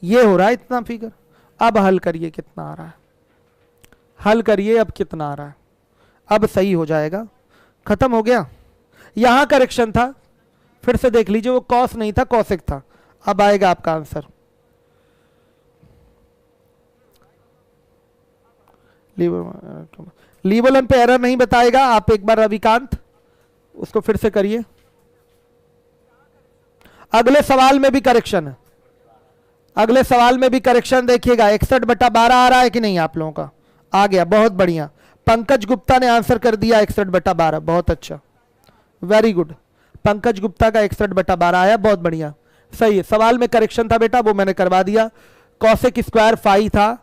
ये हो रहा है इतना फिगर। अब हल करिए कितना आ रहा है, हल करिए अब कितना आ रहा है, अब सही हो जाएगा, खत्म हो गया। यहां करेक्शन था, फिर से देख लीजिए, वो कॉस नहीं था कॉसेक था। अब आएगा आपका आंसर, लीवोलन पे एरर नहीं बताएगा। आप एक बार रविकांत उसको फिर से करिए। अगले सवाल में भी करेक्शन है, अगले सवाल में भी करेक्शन देखिएगा। 61/12 आ रहा है कि नहीं आप लोगों का? आ गया, बहुत बढ़िया। पंकज गुप्ता ने आंसर कर दिया 61/12, बहुत अच्छा, वेरी गुड। पंकज गुप्ता का 61/12 आया, बहुत बढ़िया, सही है। सवाल में करेक्शन था बेटा, वो मैंने करवा दिया। कॉसेक स्क्वायर फाई था।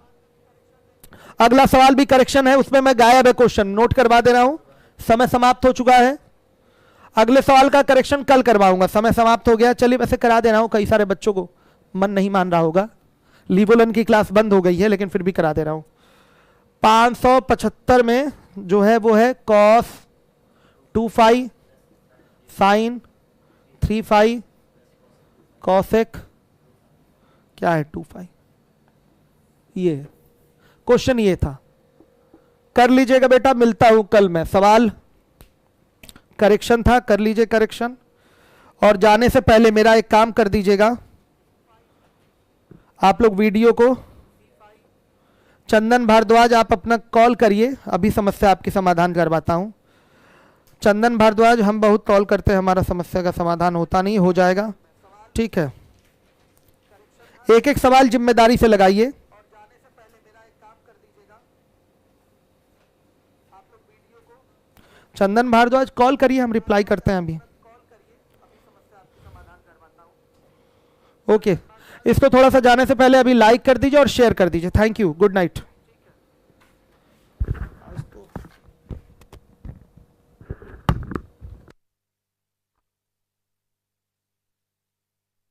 अगला सवाल भी करेक्शन है, उसमें मैं गायब है क्वेश्चन, नोट करवा दे रहा हूं। समय समाप्त हो चुका है। अगले सवाल का करेक्शन कल करवाऊंगा, समय समाप्त हो गया। चलिए वैसे करा दे रहा हूं, कई सारे बच्चों को मन नहीं मान रहा होगा। लीवोलन की क्लास बंद हो गई है, लेकिन फिर भी करा दे रहा हूं। 575 में जो है वो है cos 2 phi sine 3 phi cosec क्या है 2 फाई। ये क्वेश्चन ये था, कर लीजिएगा बेटा। मिलता हूं कल मैं। सवाल करेक्शन था, कर लीजिए करेक्शन। और जाने से पहले मेरा एक काम कर दीजिएगा, आप लोग वीडियो को, चंदन भारद्वाज आप अपना कॉल करिए, अभी समस्या आपकी समाधान करवाता हूं। चंदन भारद्वाज, हम बहुत कॉल करते हैं, हमारा समस्या का समाधान होता नहीं, हो जाएगा, ठीक है। एक एक सवाल जिम्मेदारी से लगाइए। चंदन भारद्वाज कॉल करिए, हम रिप्लाई करते हैं अभी। ओके, इसको थोड़ा सा जाने से पहले अभी लाइक कर दीजिए और शेयर कर दीजिए। Thank you, good night.